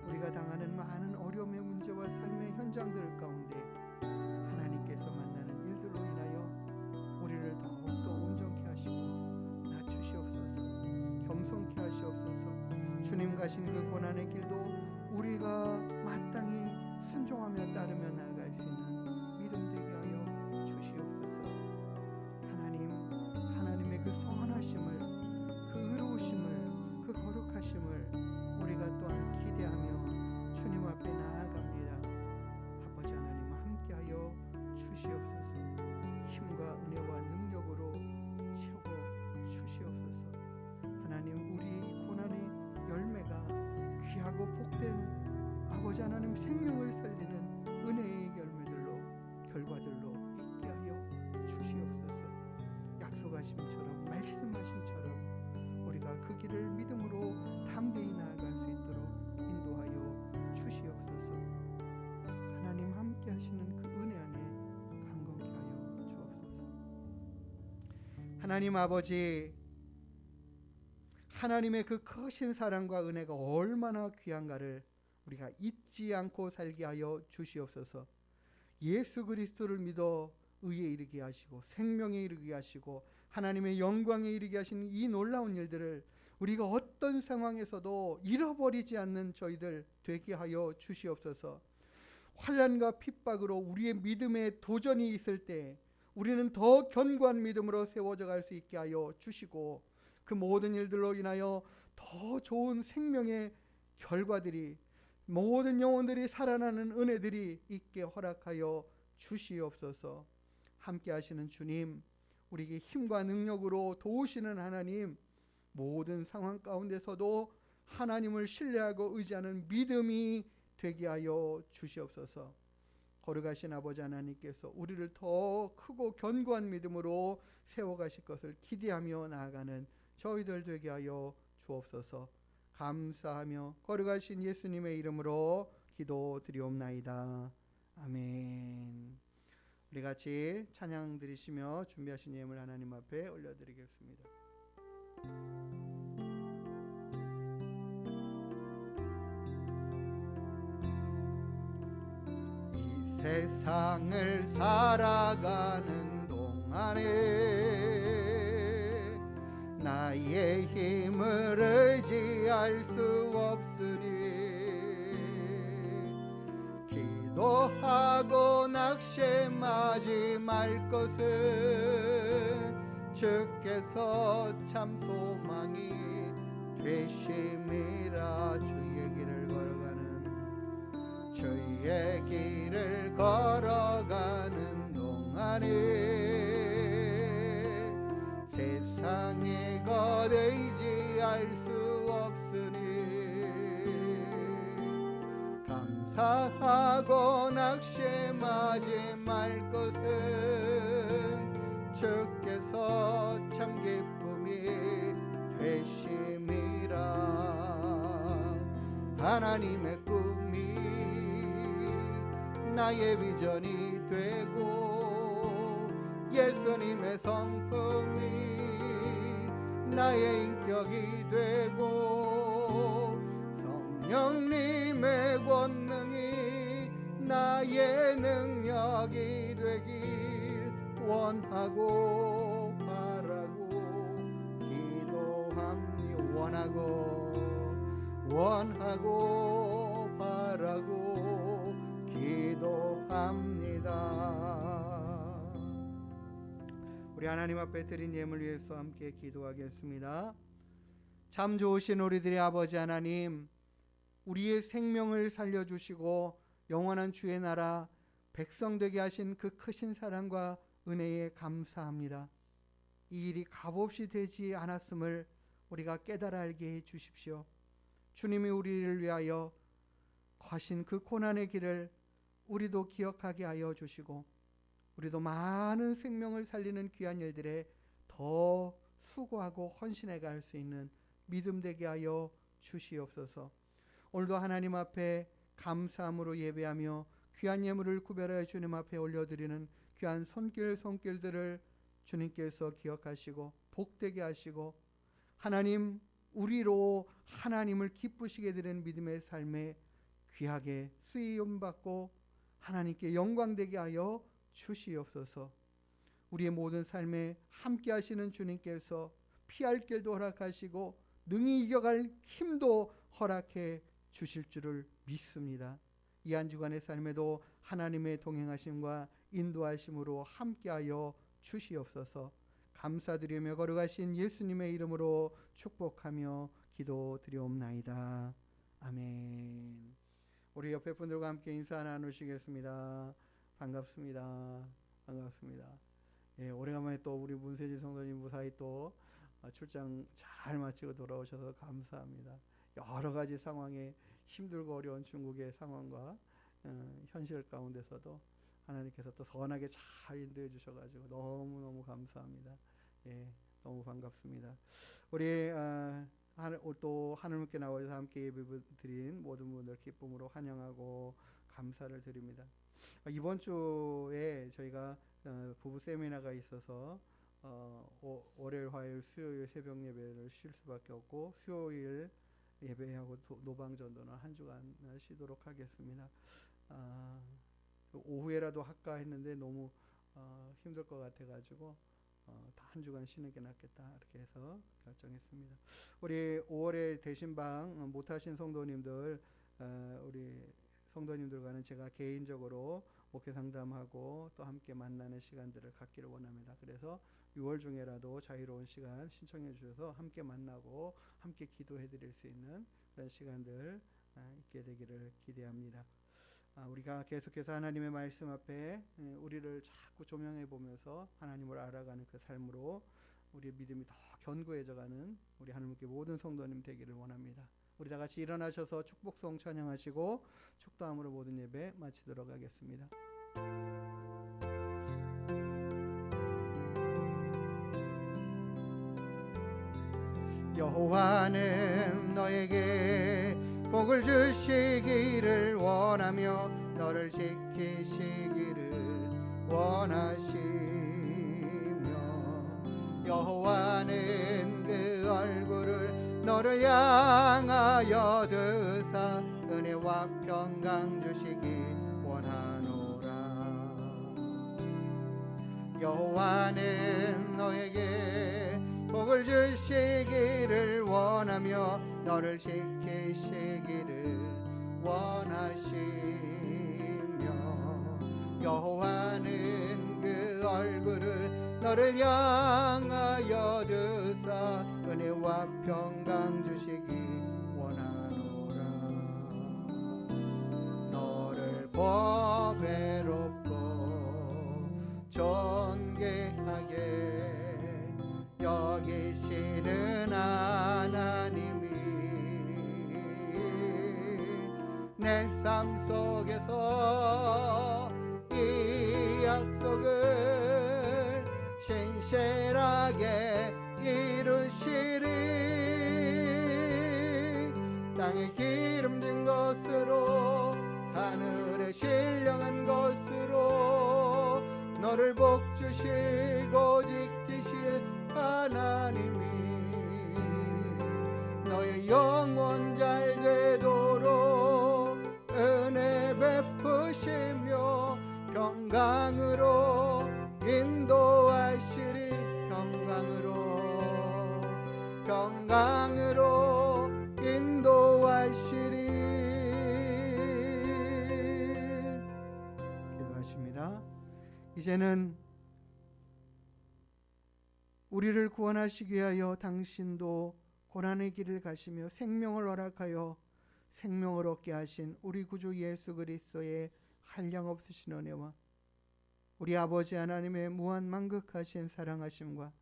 우리가 당하는 많은 어려움의 문제와 삶의 현장들 가운데 하나님께서 만나는 일들로 인하여 우리를 더욱더 온전케 하시고 낮추시옵소서. 겸손케 하시옵소서. 주님 가신 그 고난의 길도 우리가 마땅히 순종하며 따르며 나아갈 수 있는 믿음 되게 하여 주시옵소서. 하나님, 하나님의 그 선하심을, 그 의로우심을, 그 거룩하심을 우리가 또한 기대하며 주님 앞에 나아갑니다. 아버지 하나님, 함께하여 주시옵소서. 힘과 은혜와 능력으로 채워 주시옵소서. 하나님, 하나님 아버지, 하나님의 그 크신 사랑과 은혜가 얼마나 귀한가를 우리가 잊지 않고 살게 하여 주시옵소서. 예수 그리스도를 믿어 의에 이르게 하시고 생명에 이르게 하시고 하나님의 영광에 이르게 하시는 이 놀라운 일들을 우리가 어떤 상황에서도 잃어버리지 않는 저희들 되게 하여 주시옵소서. 환난과 핍박으로 우리의 믿음에 도전이 있을 때 우리는 더 견고한 믿음으로 세워져 갈 수 있게 하여 주시고, 그 모든 일들로 인하여 더 좋은 생명의 결과들이, 모든 영혼들이 살아나는 은혜들이 있게 허락하여 주시옵소서. 함께 하시는 주님, 우리에게 힘과 능력으로 도우시는 하나님, 모든 상황 가운데서도 하나님을 신뢰하고 의지하는 믿음이 되게 하여 주시옵소서. 거룩하신 아버지 하나님께서 우리를 더 크고 견고한 믿음으로 세워가실 것을 기대하며 나아가는 저희들 되게 하여 주옵소서. 감사하며 거룩하신 예수님의 이름으로 기도드리옵나이다. 아멘. 우리 같이 찬양 드리시며 준비하신 예물 하나님 앞에 올려드리겠습니다. 이 세상을 살아가는 동안에 나의 힘을 의지할 수 없으니 기도하고 낙심하지 말 것은 주께서 참 소망이 되심이라. 주의 길을 걸어가는 동안에 세상에 것 의지할 수 없으니 감사하고 낙심하지 말 것은 주께서 참 기쁨이 되심이라. 하나님의 꿈이 나의 비전이 되고 예수님의 성품이 나의 인격이 되고 성령님의 권능이 나의 능력이 되길 원하고 바라고 기도합니다. 원하고 바라고 기도합니다. 우리 하나님 앞에 드린 예물 위해서 함께 기도하겠습니다. 참 좋으신 우리들의 아버지 하나님, 우리의 생명을 살려주시고 영원한 주의 나라 백성 되게 하신 그 크신 사랑과 은혜에 감사합니다. 이 일이 값없이 되지 않았음을 우리가 깨달아 알게 해 주십시오. 주님이 우리를 위하여 거하신 그 고난의 길을 우리도 기억하게 하여 주시고 우리도 많은 생명을 살리는 귀한 일들에 더 수고하고 헌신해 갈 수 있는 믿음 되게 하여 주시옵소서. 오늘도 하나님 앞에 감사함으로 예배하며 귀한 예물을 구별하여 주님 앞에 올려드리는 귀한 손길들을 주님께서 기억하시고 복되게 하시고 하나님, 우리로 하나님을 기쁘시게 드리는 믿음의 삶에 귀하게 쓰임받고 하나님께 영광되게 하여 주시옵소서. 우리의 모든 삶에 함께 하시는 주님께서 피할 길도 허락하시고 능히 이겨갈 힘도 허락해 주실 줄을 믿습니다. 이 한 주간의 삶에도 하나님의 동행하심과 인도하심으로 함께하여 주시옵소서. 감사드리며 거룩하신 예수님의 이름으로 축복하며 기도드리옵나이다. 아멘. 우리 옆에 분들과 함께 인사 나누시겠습니다. 반갑습니다. 예, 오래간만에 또 우리 문세지 성도님 무사히 또 출장 잘 마치고 돌아오셔서 감사합니다. 여러 가지 상황에 힘들고 어려운 중국의 상황과 현실 가운데서도 하나님께서 또 선하게 잘 인도해 주셔가지고 너무너무 감사합니다. 예, 너무 반갑습니다. 우리 또 하늘문께 나와서 함께 예배 드린 모든 분들 기쁨으로 환영하고 감사를 드립니다. 이번 주에 저희가 부부 세미나가 있어서 월요일, 화요일, 수요일 새벽 예배를 쉴 수밖에 없고 수요일 예배하고 노방 전도는 한 주간 쉬도록 하겠습니다. 오후에라도 할까 했는데 너무 힘들 것 같아가지고 다 한 주간 쉬는 게 낫겠다 이렇게 해서 결정했습니다. 우리 5월에 대신방 못하신 성도님들, 우리 성도님들과는 제가 개인적으로 목회 상담하고 또 함께 만나는 시간들을 갖기를 원합니다. 그래서 6월 중에라도 자유로운 시간 신청해 주셔서 함께 만나고 함께 기도해 드릴 수 있는 그런 시간들 있게 되기를 기대합니다. 우리가 계속해서 하나님의 말씀 앞에 우리를 자꾸 조명해 보면서 하나님을 알아가는 그 삶으로 우리의 믿음이 더 견고해져가는 우리 하나님께 모든 성도님 되기를 원합니다. 우리 다 같이 일어나셔서 축복송 찬양하시고 축도함으로 모든 예배 마치도록 하겠습니다. 여호와는 너에게 복을 주시기를 원하며 너를 지키시기를 원하시며 여호와는 그 얼굴을 너를 향하여 드사 은혜와 평강 주시기 원하노라. 여호와는 너에게 복을 주시기를 원하며 너를 지키시기를 원하시며 여호와는 그 얼굴을 너를 향하여 드사 은혜와 평강 주시기 원하노라. 너를 보배롭고 존귀하게 여기시는 하나님이 내 삶 속에서 이 약속을 신실하게 이루시리. 땅에 기름진 것으로 하늘에 신령한 것으로 너를 복주시고 지키실 하나님이 너의 영혼 잘 되도록 은혜 베푸시며 평강으로 인도하시리. 평강으로 인도하시리. 기도하십니다. 이제는 우리를 구원하시기 위하여 당신도 고난의 길을 가시며 생명을 허락하여 생명을 얻게 하신 우리 구주 예수 그리스도의 한량없으신 은혜와 우리 아버지 하나님의 무한 만극하신 사랑하심과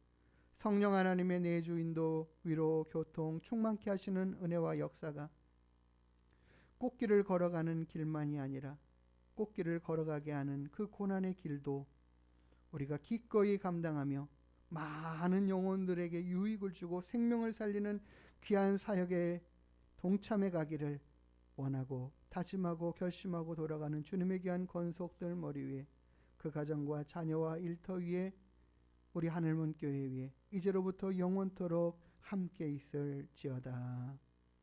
성령 하나님의 내주 인도 위로 교통 충만케 하시는 은혜와 역사가 꽃길을 걸어가는 길만이 아니라 꽃길을 걸어가게 하는 그 고난의 길도 우리가 기꺼이 감당하며 많은 영혼들에게 유익을 주고 생명을 살리는 귀한 사역에 동참해 가기를 원하고 다짐하고 결심하고 돌아가는 주님의 귀한 권속들 머리 위에 그 가정과 자녀와 일터 위에 우리 하늘문 교회 위에 이제로부터 영원토록 함께 있을지어다.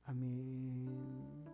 아멘.